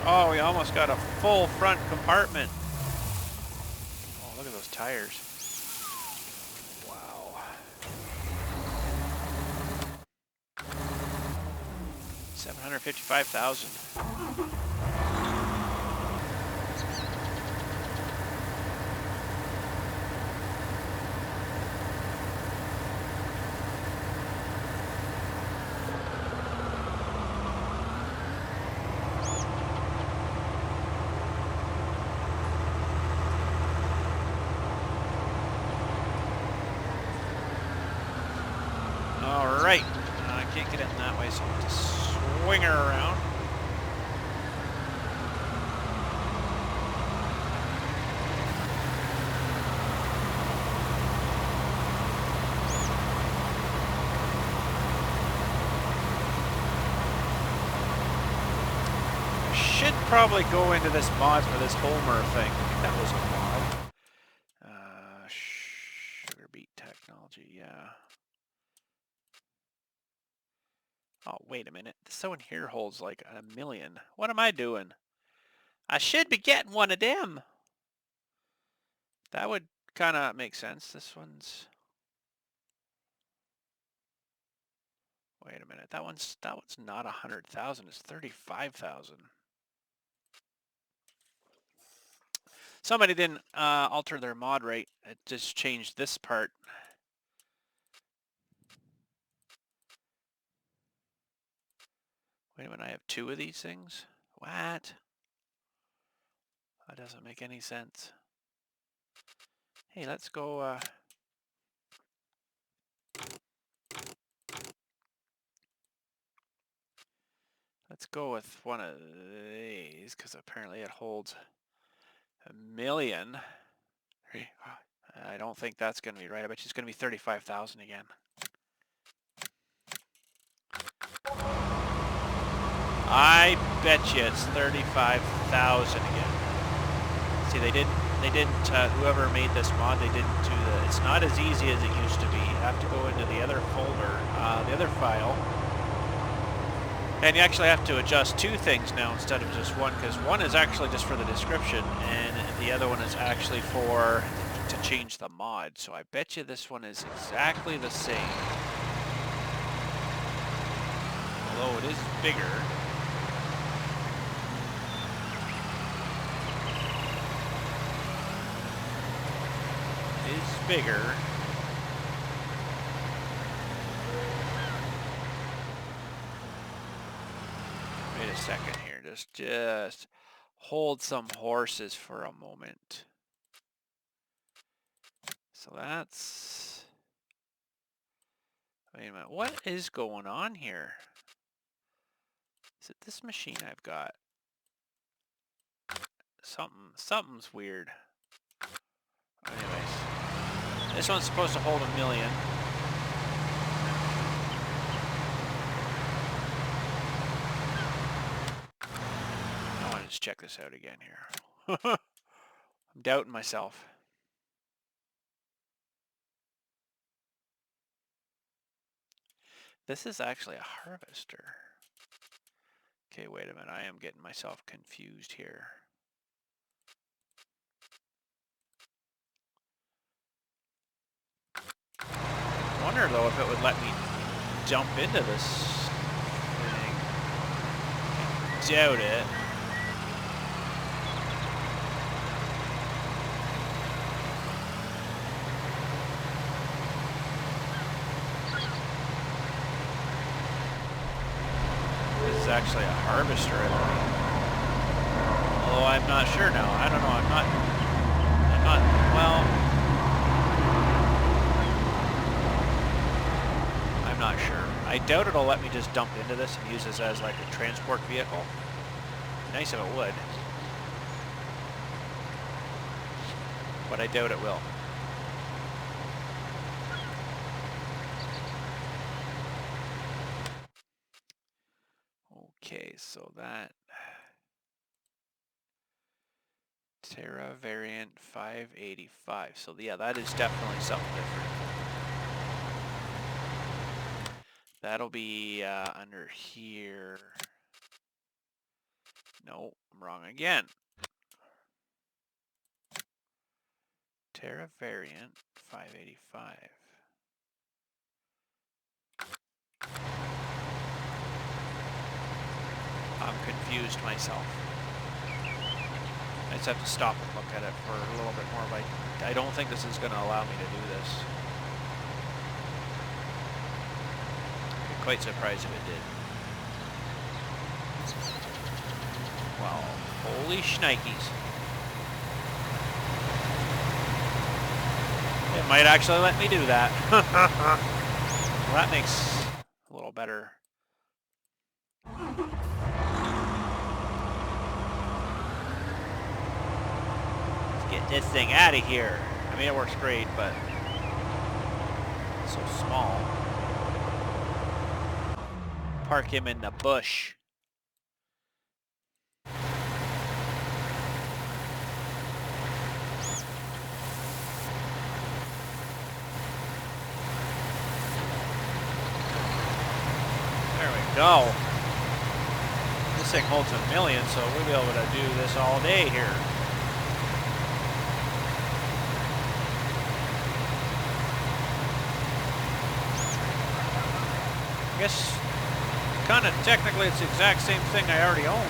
Oh, we almost got a full front compartment. Oh, look at those tires. Wow. 755,000. Alright, I can't get in that way, so I'll have to swing her around. I should probably go into this mod for this Homer thing. I think that was a mod. Sugar beet technology, yeah. Oh, wait a minute. This one here holds like 1,000,000. What am I doing? I should be getting one of them. That would kind of make sense. This one's... Wait a minute. That one's not 100,000. It's 35,000. Somebody didn't alter their mod rate. It just changed this part. Wait a minute. I have two of these things? What? That doesn't make any sense. Hey, let's go... Let's go with one of these, because apparently it holds 1,000,000. I don't think that's going to be right. I bet you it's going to be 35,000 again. I bet you it's 35,000 again. See, they didn't, whoever made this mod, they didn't do the, it's not as easy as it used to be. You have to go into the other folder, the other file. And you actually have to adjust two things now instead of just one, because one is actually just for the description, and the other one is actually for to change the mod. So I bet you this one is exactly the same. Although it is bigger. It is bigger. Wait a second here. Just hold some horses for a moment. So that's... Wait a minute. What is going on here? Is it this machine I've got? Something's weird. Anyways, this one's supposed to hold 1 million. I want to just check this out again here. I'm doubting myself. This is actually a harvester. Okay, wait a minute. I am getting myself confused here. I wonder though if it would let me jump into this thing. I doubt it. This is actually a harvester, I believe. Although I'm not sure now. I don't know. I'm not, well, I'm not sure. I doubt it'll let me just dump into this and use this as like a transport vehicle. Nice if it would. But I doubt it will. Okay, so that Terra variant 585. So yeah, that is definitely something different. That'll be under here. No, I'm wrong again. Terra variant 585. I'm confused myself. I just have to stop and look at it for a little bit more, but I don't think this is going to allow me to do this. I'd be quite surprised if it did. Wow, holy shnikes. It might actually let me do that. Well, that makes a little better. Let's get this thing out of here. I mean, it works great, but it's so small. Park him in the bush. Go. This thing holds 1 million, so we'll be able to do this all day here. I guess kind of technically it's the exact same thing I already own.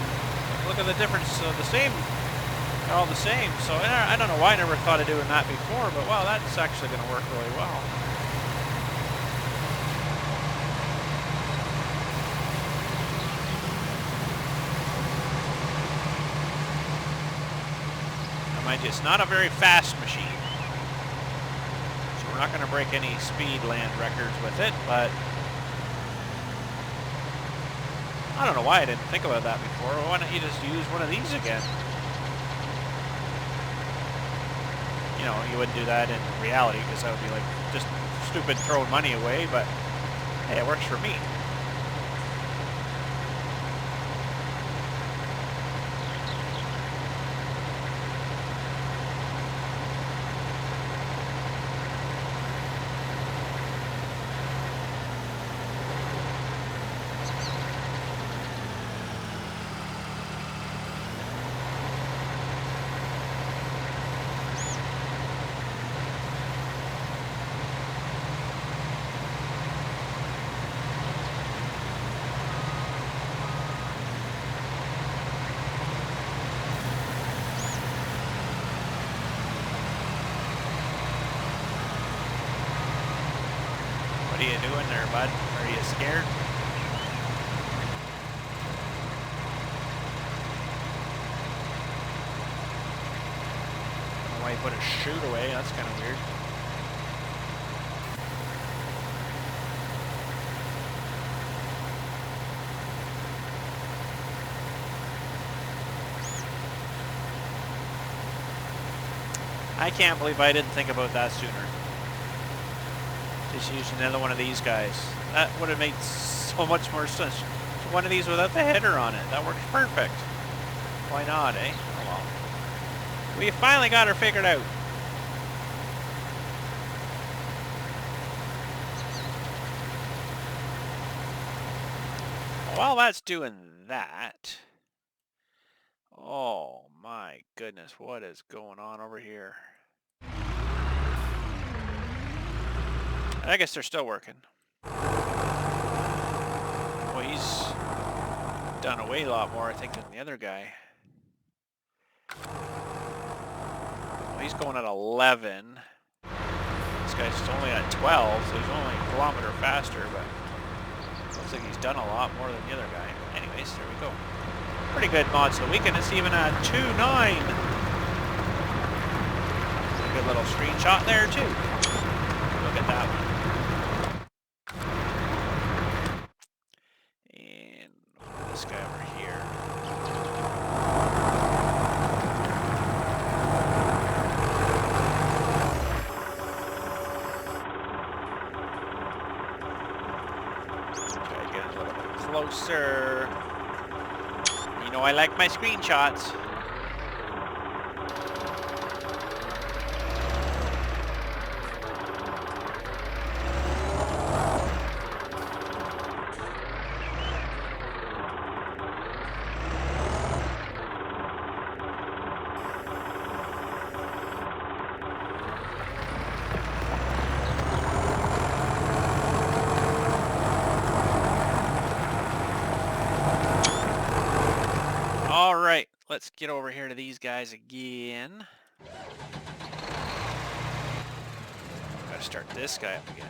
Look at the difference. The same, they're all the same. So I don't know why I never thought of doing that before, but wow, that's actually going to work really well. Mind you, it's not a very fast machine, so we're not going to break any speed land records with it, but I don't know why I didn't think about that before. Why don't you just use one of these again? You know, you wouldn't do that in reality because that would be like just stupid throwing money away, but hey, it works for me. What are you doing there, bud? Are you scared? I don't know why you put a chute away. That's kind of weird. I can't believe I didn't think about that sooner. Just use another one of these guys. That would have made so much more sense. One of these without the header on it. That works perfect. Why not, eh? Oh well. We finally got her figured out. While that's doing that... Oh my goodness, what is going on over here? I guess they're still working. Well, he's done a way lot more, I think, than the other guy. Well, he's going at 11. This guy's only at 12, so he's only a kilometer faster, but looks like he's done a lot more than the other guy. Anyways, there we go. Pretty good mods of the weekend. It's even at 2.9. A good little screenshot there, too. Look at that one. And this guy over here. Try to get a little bit closer. You know I like my screenshots. Alright, let's get over here to these guys again. Gotta start this guy up again.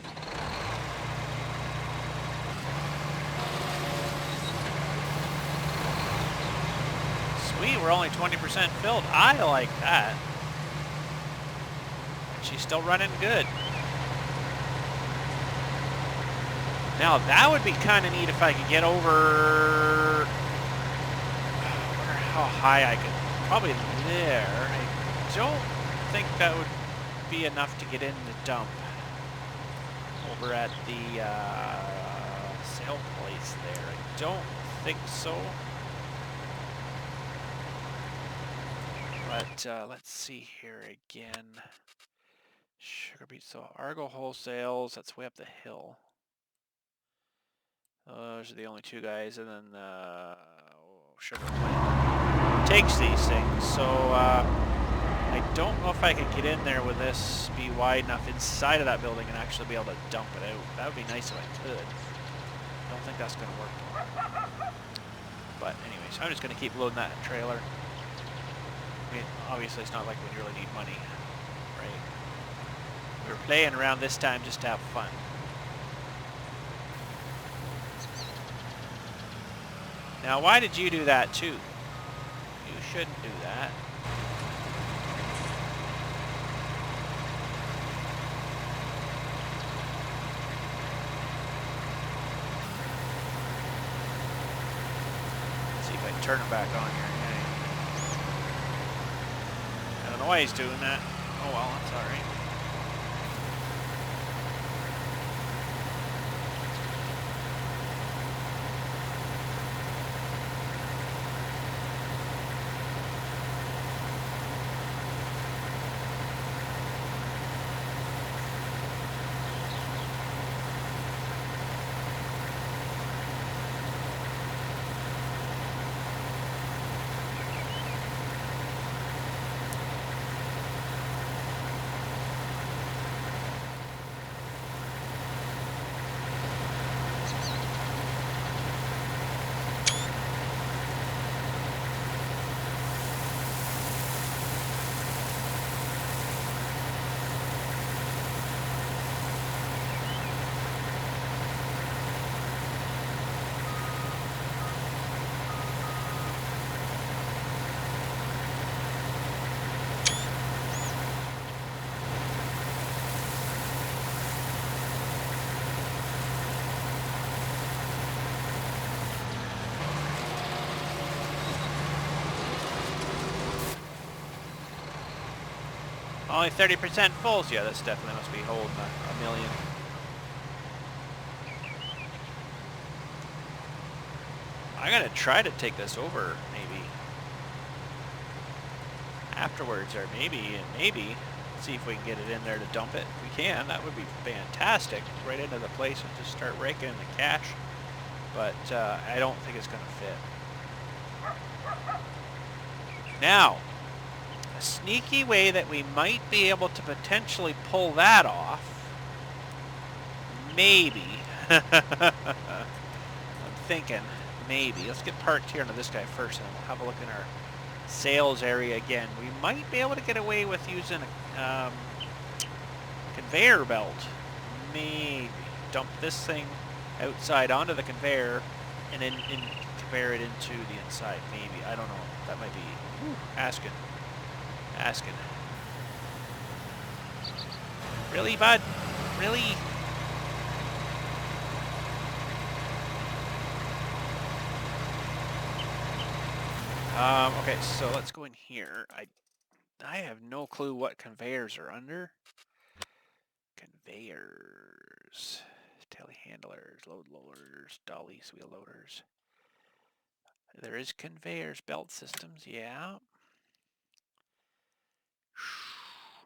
Sweet, we're only 20% filled. I like that. And she's still running good. Now that would be kind of neat if I could get over... how high I could, probably there. I don't think that would be enough to get in the dump over at the sale place there. I don't think so. But let's see here again. Sugar beet, so Argo Wholesales, that's way up the hill. Those are the only two guys, and then Sugar Plant takes these things. So I don't know if I could get in there with this, be wide enough inside of that building and actually be able to dump it out. That would be nice if I could. I don't think that's going to work though. But anyways, I'm just going to keep loading that trailer. I mean, obviously it's not like we really need money, right? We were playing around this time just to have fun. Now, why did you do that too? You shouldn't do that. Let's see if I can turn it back on here. I don't know why he's doing that. Oh well, that's alright. Only 30% full, so yeah, this definitely must be holding a million. I'm gonna try to take this over, maybe. Afterwards, or maybe see if we can get it in there to dump it. If we can, that would be fantastic. Right into the place and just start raking in the cash. But I don't think it's gonna fit. Now, a sneaky way that we might be able to potentially pull that off, maybe. I'm thinking maybe. Let's get parked here into this guy first, and then we'll have a look in our sales area again. We might be able to get away with using a conveyor belt. Maybe. Dump this thing outside onto the conveyor and then conveyor it into the inside. Maybe. I don't know. That might be asking. Really, bud? Really? Okay, so let's go in here. I have no clue what conveyors are under. Conveyors. Telehandlers, load loaders, dollies, wheel loaders. There is conveyors, belt systems, yeah.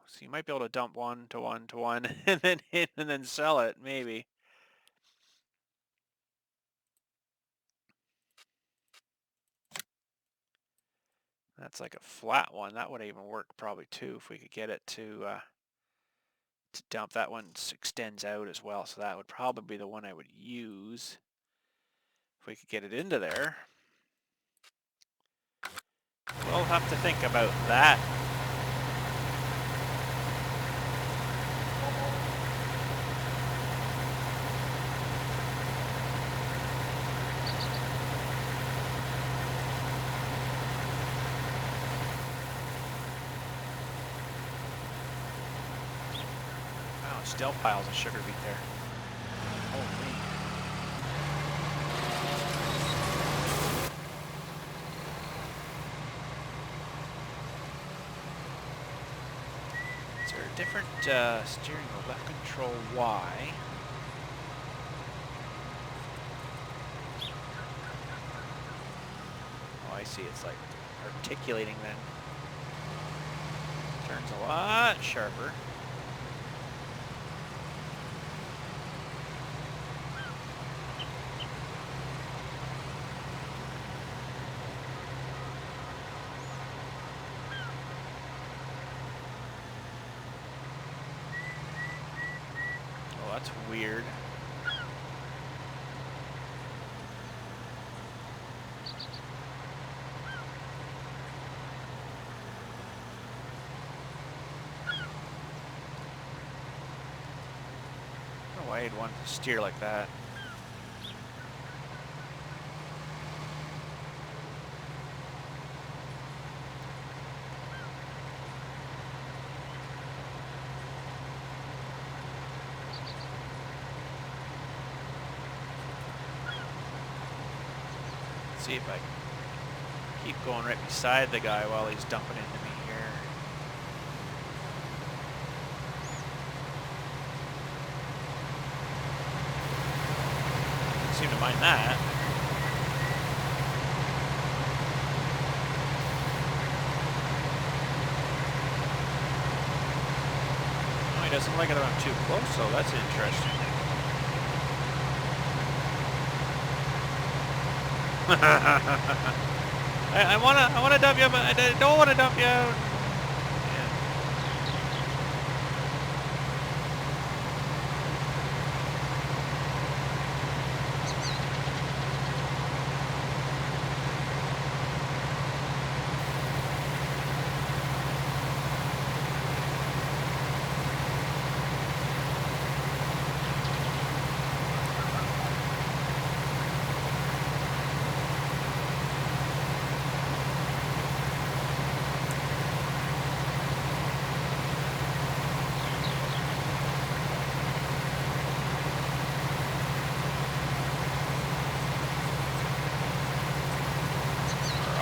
So you might be able to dump one to one to one and then hit and then sell it, maybe. That's like a flat one. That would even work probably too if we could get it to dump. That one extends out as well, so that would probably be the one I would use if we could get it into there. We'll have to think about that. Wow, still piles of sugar beet there. Holy. Is there a different steering wheel? Left control Y. Oh, I see. It's like articulating then. Turns a lot sharper. Oh, that's weird. I don't know why you'd want to steer like that. See if I can keep going right beside the guy while he's dumping into me here. Don't seem to mind that. Oh, he doesn't like it when I'm too close, so that's interesting. I wanna dump you, but I don't wanna dump you. Yeah.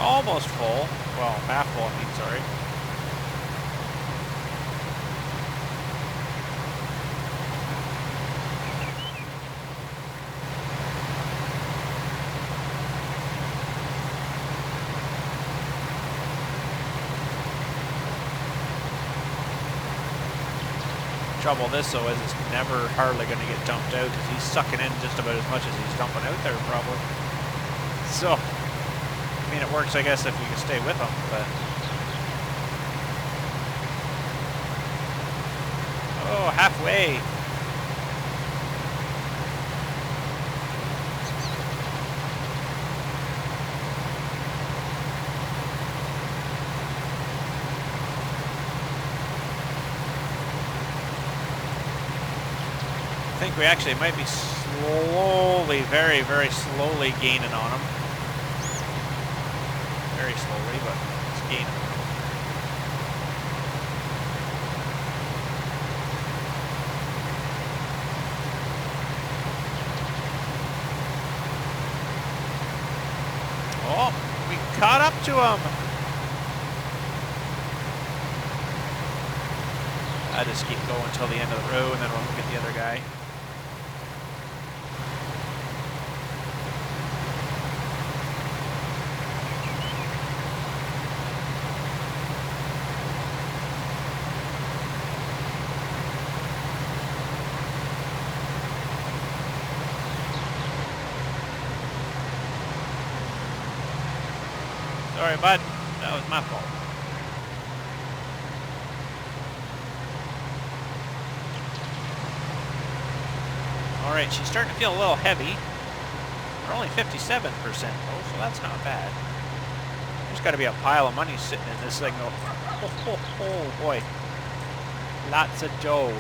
Almost full. Well, half full, I mean, sorry. trouble this though is it's never hardly going to get dumped out because he's sucking in just about as much as he's dumping out there probably. So, I mean it works I guess if you can stay with him, but... Oh, halfway. I think we actually might be slowly, very, very slowly gaining on him. Very slowly, but it's gaining. Oh, we caught up to him. I just keep going until the end of the row and then we'll get the other guy. Sorry, bud. That was my fault. All right, she's starting to feel a little heavy. We're only 57% though, so that's not bad. There's got to be a pile of money sitting in this thing though. Oh boy. Lots of dough.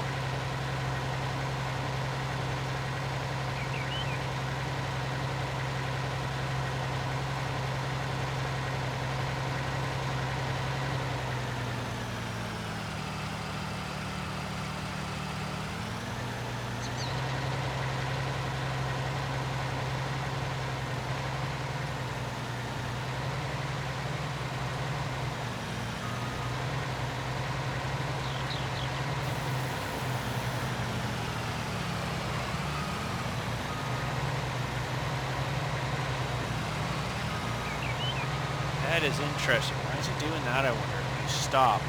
That is interesting. Why is he doing that, I wonder? He stopped.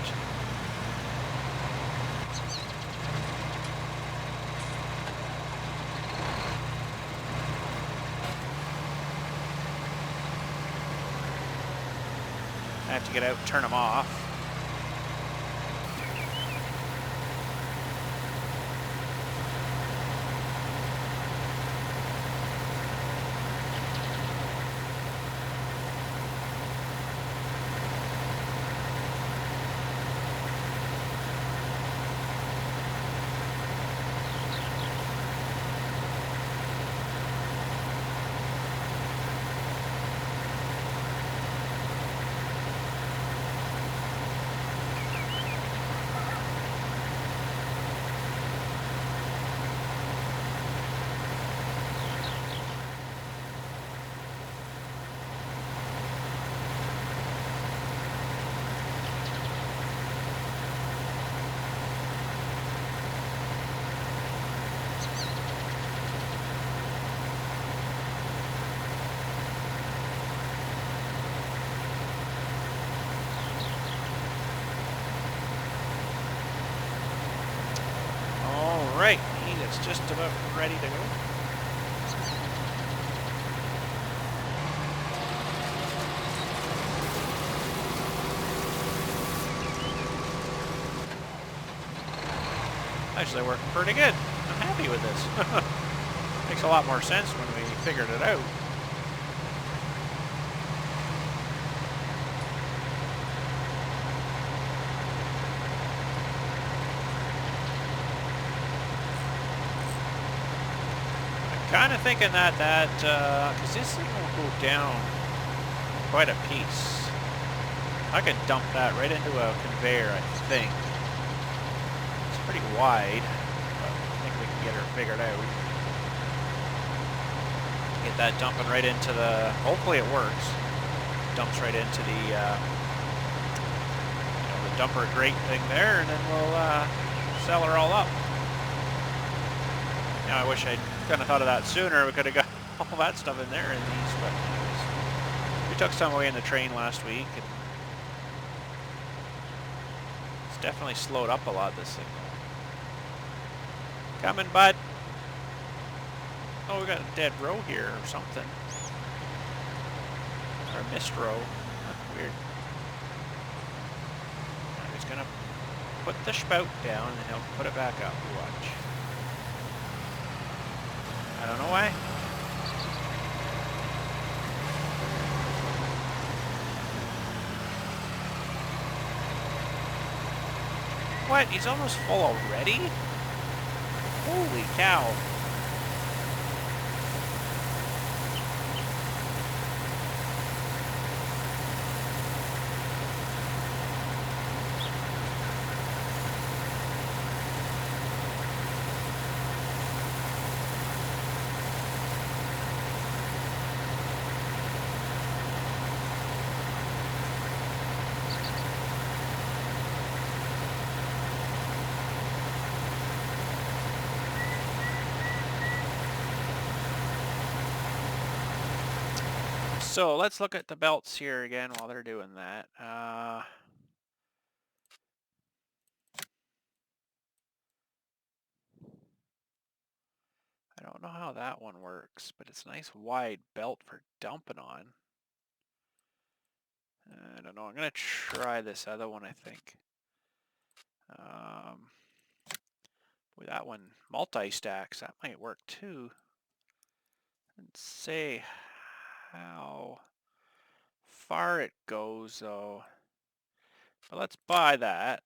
I have to get out and turn him off. Right, he is just about ready to go. Actually working pretty good. I'm happy with this. Makes a lot more sense when we figured it out. Kind of thinking that because this thing will go down quite a piece. I could dump that right into a conveyor, I think. It's pretty wide, but I think we can get her figured out. Get that dumping right into the, hopefully it works. Dumps right into the, the dumper grate thing there, and then we'll sell her all up. Now I wish I'd kind of thought of that sooner. We could have got all that stuff in there in these, but anyways. We took some away in the train last week, and it's definitely slowed up a lot, this thing. Coming, bud. Oh, we got a dead row here or something. Or a missed row. That's weird. Now he's gonna put the spout down and he'll put it back up. You watch. I don't know why. What? He's almost full already? Holy cow. So let's look at the belts here again while they're doing that. I don't know how that one works, but it's a nice wide belt for dumping on. I don't know. I'm going to try this other one, I think. With that one, multi-stacks, that might work too. Let's see how far it goes, though. But let's buy that.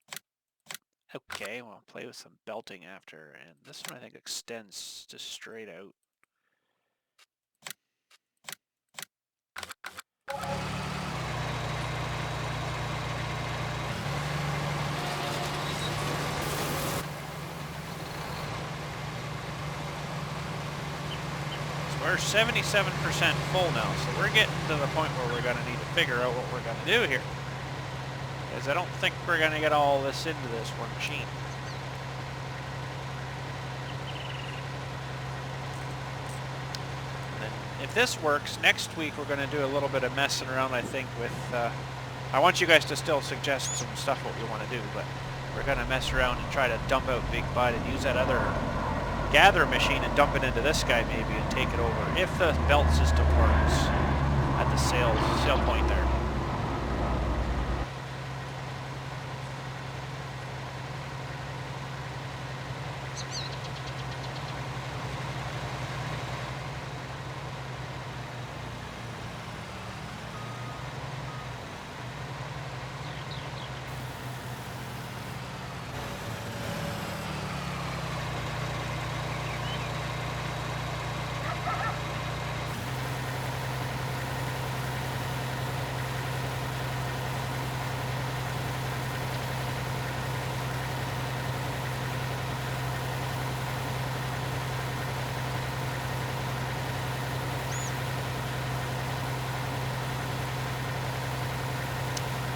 Okay, we'll play with some belting after. And this one, I think, extends just straight out. We're 77% full now, so we're getting to the point where we're going to need to figure out what we're going to do here. Because I don't think we're going to get all this into this one machine. And then if this works, next week we're going to do a little bit of messing around, I think, with... I want you guys to still suggest some stuff what you want to do, but we're going to mess around and try to dump out Big Bud and use that other gather machine and dump it into this guy maybe and take it over if the belt system works at the sale point there.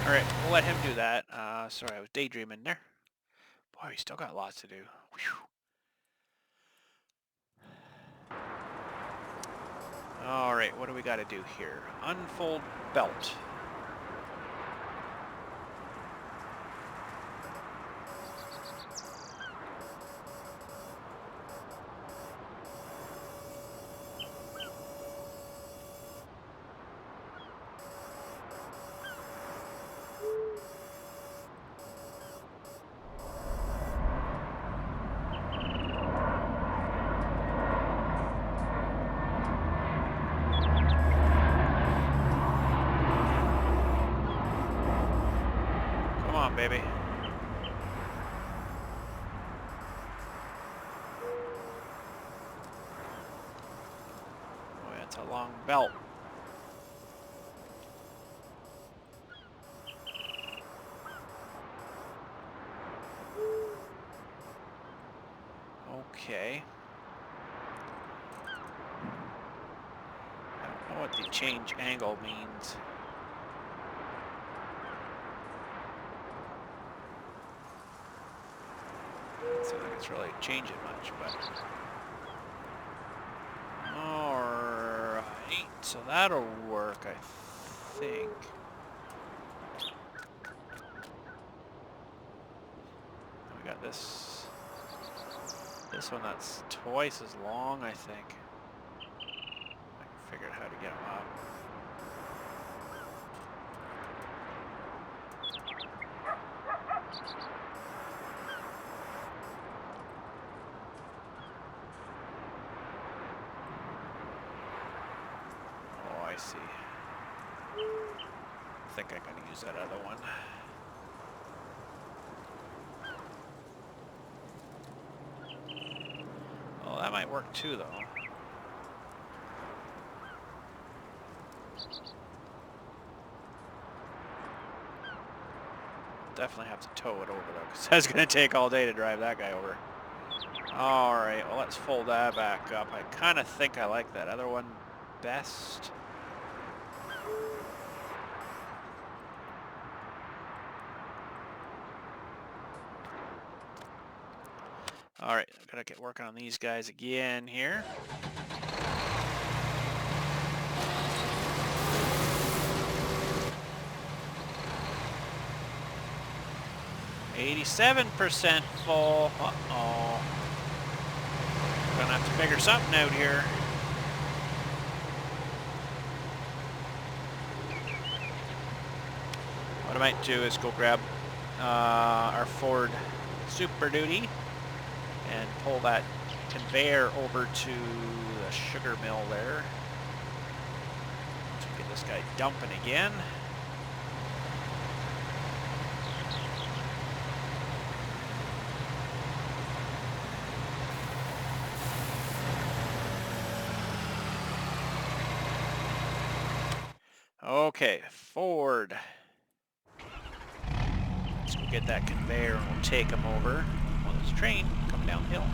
Alright, we'll let him do that. Sorry, I was daydreaming there. Boy, we still got lots to do. Alright, what do we got to do here? Unfold belt. Baby. Boy, that's a long belt. Okay. I don't know what the change angle means. So I think it's really changing much, but... Alright, so that'll work, I think. We got this This one that's twice as long, I think. I can figure out how to get them up. Oh, I see. I think I'm going to use that other one. Oh, that might work too, though. Definitely have to tow it over, though, because that's going to take all day to drive that guy over. All right, well, let's fold that back up. I kind of think I like that other one best. All right, I'm going to get working on these guys again here. %87 full. Uh-oh. Gonna have to figure something out here. What I might do is go grab our Ford Super Duty and pull that conveyor over to the sugar mill there. Let's get this guy dumping again. Okay, Ford. Let's go get that conveyor and we'll take him over. Well, there's a train coming downhill.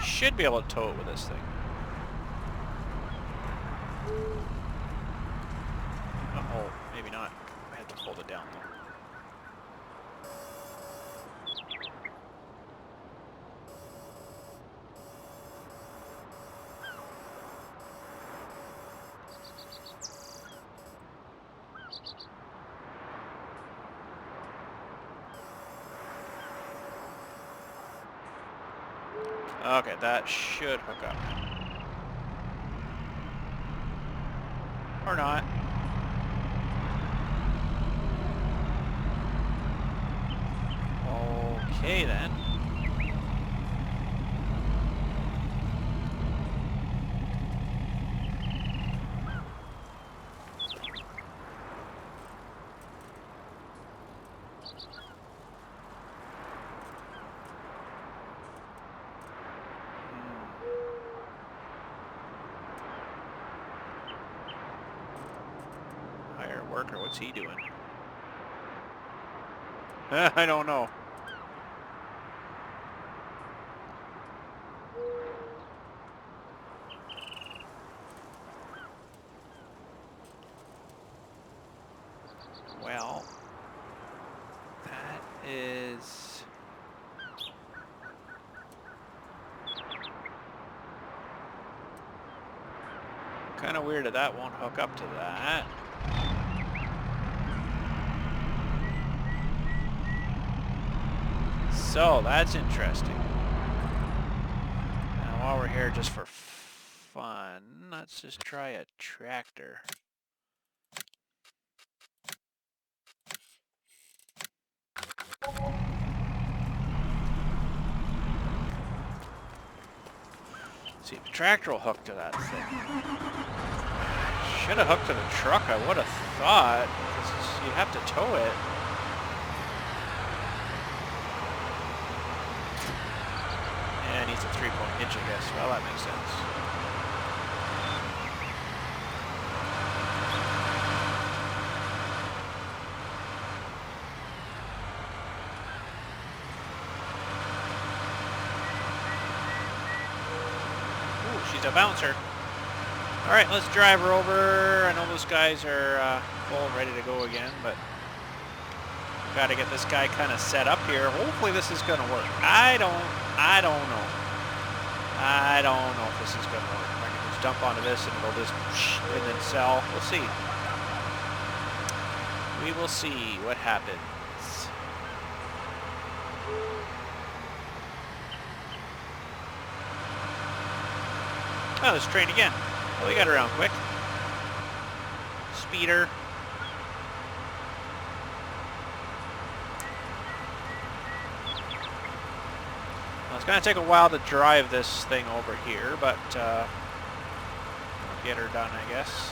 Should be able to tow it with this thing. Uh-oh, maybe not. I have to hold it down though. Okay, that should hook up. Or not. Okay then. Worker, what's he doing? I don't know. Well, that is kind of weird that that won't hook up to that. So that's interesting. Now while we're here just for fun, let's just try a tractor. See if the tractor will hook to that thing. Should have hooked to the truck, I would have thought. You have to tow it. Yeah, it needs a 3-point hitch, I guess. Well, that makes sense. a bouncer. All right, let's drive her over. I know those guys are full and ready to go again, but got to get this guy kind of set up here. Hopefully this is going to work. I don't know. I don't know if this is going to work. I can just dump onto this and it'll just and then sell. We'll see. We will see what happens. Oh, this train again. Oh, we got around quick. Speeder. Well, it's going to take a while to drive this thing over here, but I'll get her done, I guess.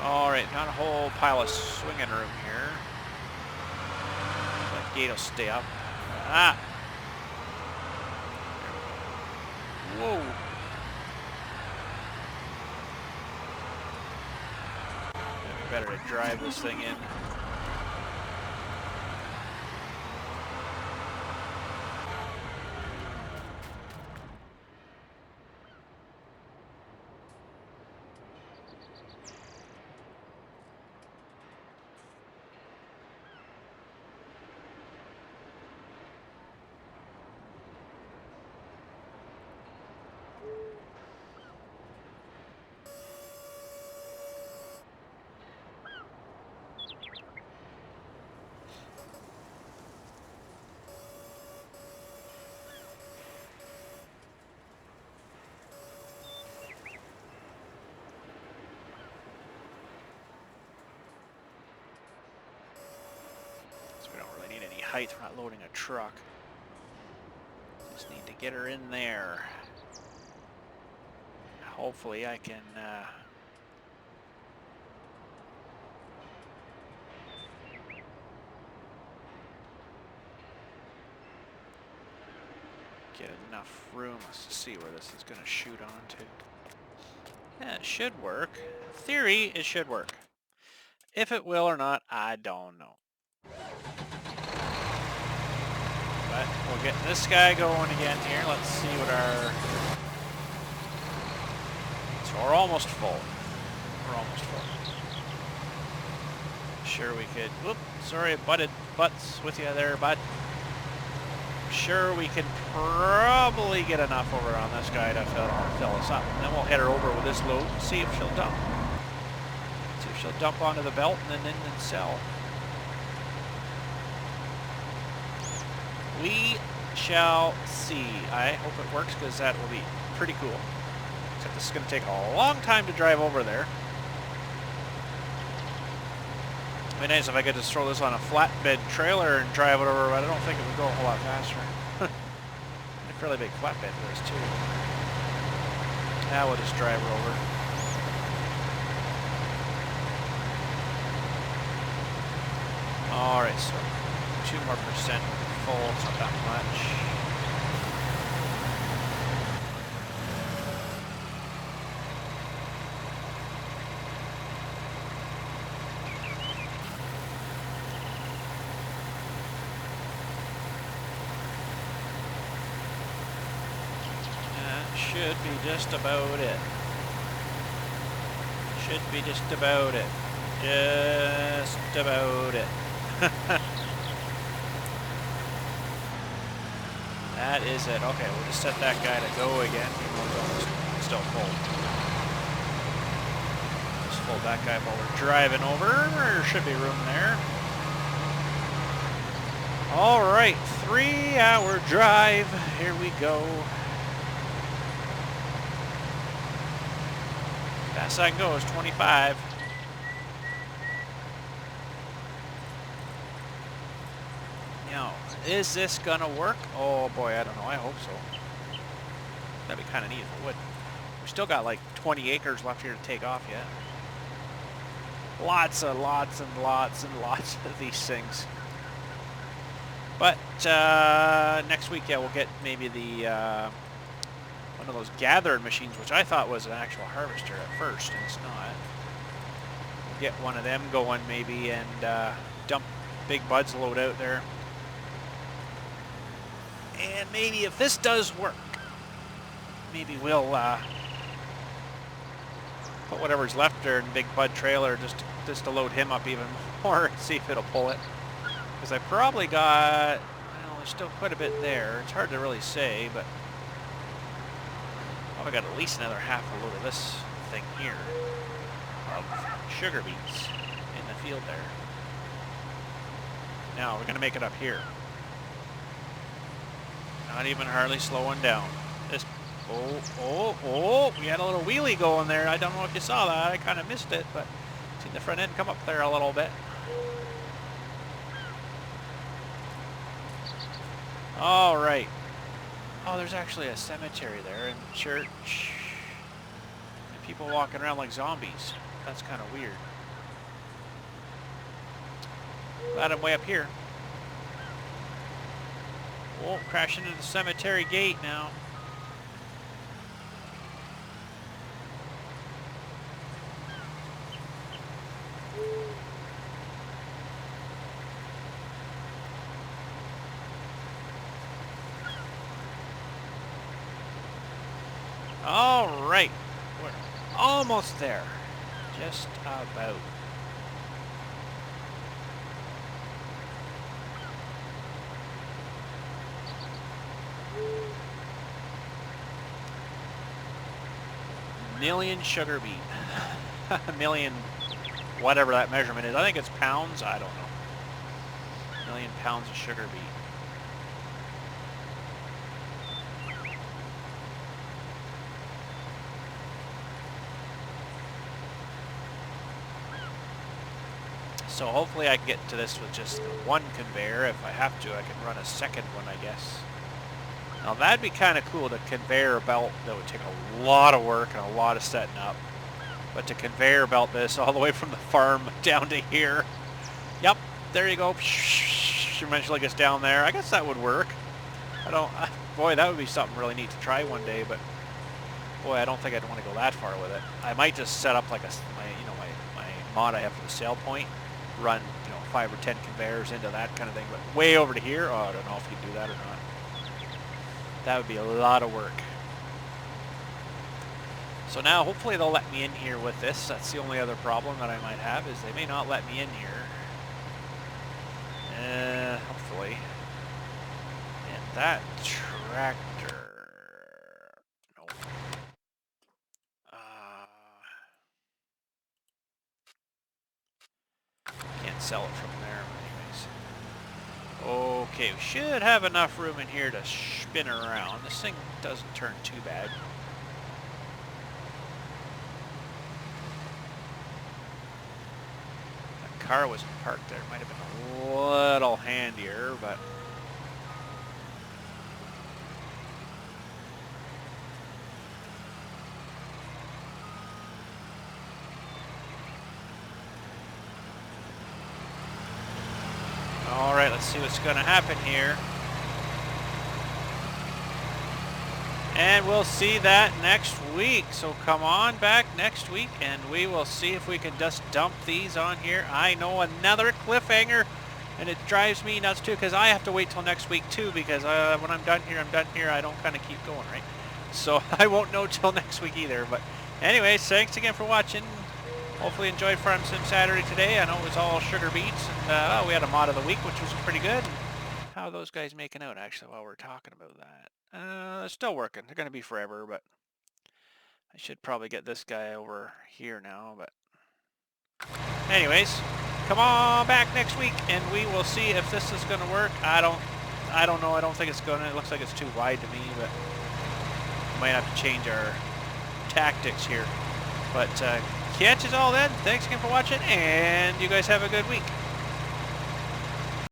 Alright, not a whole pile of swinging room here. That gate will stay up. Ah! Whoa! Maybe better to drive this thing in. We don't really need any height. We're not loading a truck. Just need to get her in there. Hopefully I can get enough room to see where this is going to shoot onto. Yeah, it should work. In theory, it should work. If it will or not, I don't know. But we'll get this guy going again here. Let's see what our... So we're almost full. We're almost full. Sure we could... Whoop, sorry, butted butts with you there, bud. Sure we could probably get enough over on this guy to fill us up. And then we'll head her over with this load and see if she'll dump. See if she'll dump onto the belt and then sell. We shall see. I hope it works because that will be pretty cool. Except this is going to take a long time to drive over there. It'd be nice if I could just throw this on a flatbed trailer and drive it over, but I don't think it would go a whole lot faster. A fairly big flatbed for this too. Now we'll just drive her over. Alright, so 2% more full, it's not that much. That should be just about it. Should be just about it. Just about it. That is it. Okay, we'll just set that guy to go again. It's still full. Just fold that guy while we're driving over. There should be room there. Alright, 3-hour drive. Here we go. Fast I can go is 25. Now, is this gonna work? Oh boy, I don't know. I hope so. That'd be kind of neat if it would. We still got like 20 acres left here to take off yet. Lots and lots of these things. But next week, yeah, we'll get maybe the one of those gathering machines, which I thought was an actual harvester at first, and it's not. We'll get one of them going maybe and dump big buds load out there. And maybe if this does work, maybe we'll put whatever's left there in Big Bud trailer just to load him up even more and see if it'll pull it. Because I probably got, well, there's still quite a bit there. It's hard to really say, but probably got at least another half a load of this thing here of sugar beets in the field there. Now we're going to make it up here. Not even hardly slowing down. This, oh, we had a little wheelie going there. I don't know if you saw that. I kind of missed it, but seen the front end come up there a little bit. All right. Oh, there's actually a cemetery there and church. And people walking around like zombies. That's kind of weird. Glad I'm way up here. Oh, crashing into the cemetery gate now. All right, we're almost there. Just about. Million sugar beet. A million, whatever that measurement is. I think it's pounds. I don't know. Million pounds of sugar beet. So hopefully I can get to this with just one conveyor. If I have to, I can run a second one, I guess. Now that'd be kind of cool, the conveyor belt. That would take a lot of work and a lot of setting up. But to conveyor belt this all the way from the farm down to here. Yep, there you go. Eventually gets down there. I guess that would work. Boy, that would be something really neat to try one day, but boy, I don't think I'd want to go that far with it. I might just set up like my mod I have for the sail point. Run 5 or 10 conveyors into that kind of thing, but way over to here, oh, I don't know if you can do that or not. That would be a lot of work. So now hopefully they'll let me in here with this. That's the only other problem that I might have, is they may not let me in here. Hopefully. And that tractor, nope. Can't sell it from there, anyways. Okay, we should have enough room in here to spin around. This thing doesn't turn too bad. That car wasn't parked there. It might have been a little handier, but... Alright, let's see what's going to happen here. And we'll see that next week. So come on back next week and we will see if we can just dump these on here. I know, another cliffhanger. And it drives me nuts too, because I have to wait till next week too, because when I'm done here, I'm done here. I don't kind of keep going, right? So I won't know till next week either. But anyways, thanks again for watching. Hopefully you enjoyed Farm Sim Saturday today. I know it was all sugar beets, and we had a mod of the week, which was pretty good. How are those guys making out, actually, while we're talking about that? They're still working. They're going to be forever, but I should probably get this guy over here now. But anyways, come on back next week, and we will see if this is going to work. I don't know. I don't think it's going to. It looks like it's too wide to me, but we might have to change our tactics here. But catch us all then. Thanks again for watching, and you guys have a good week.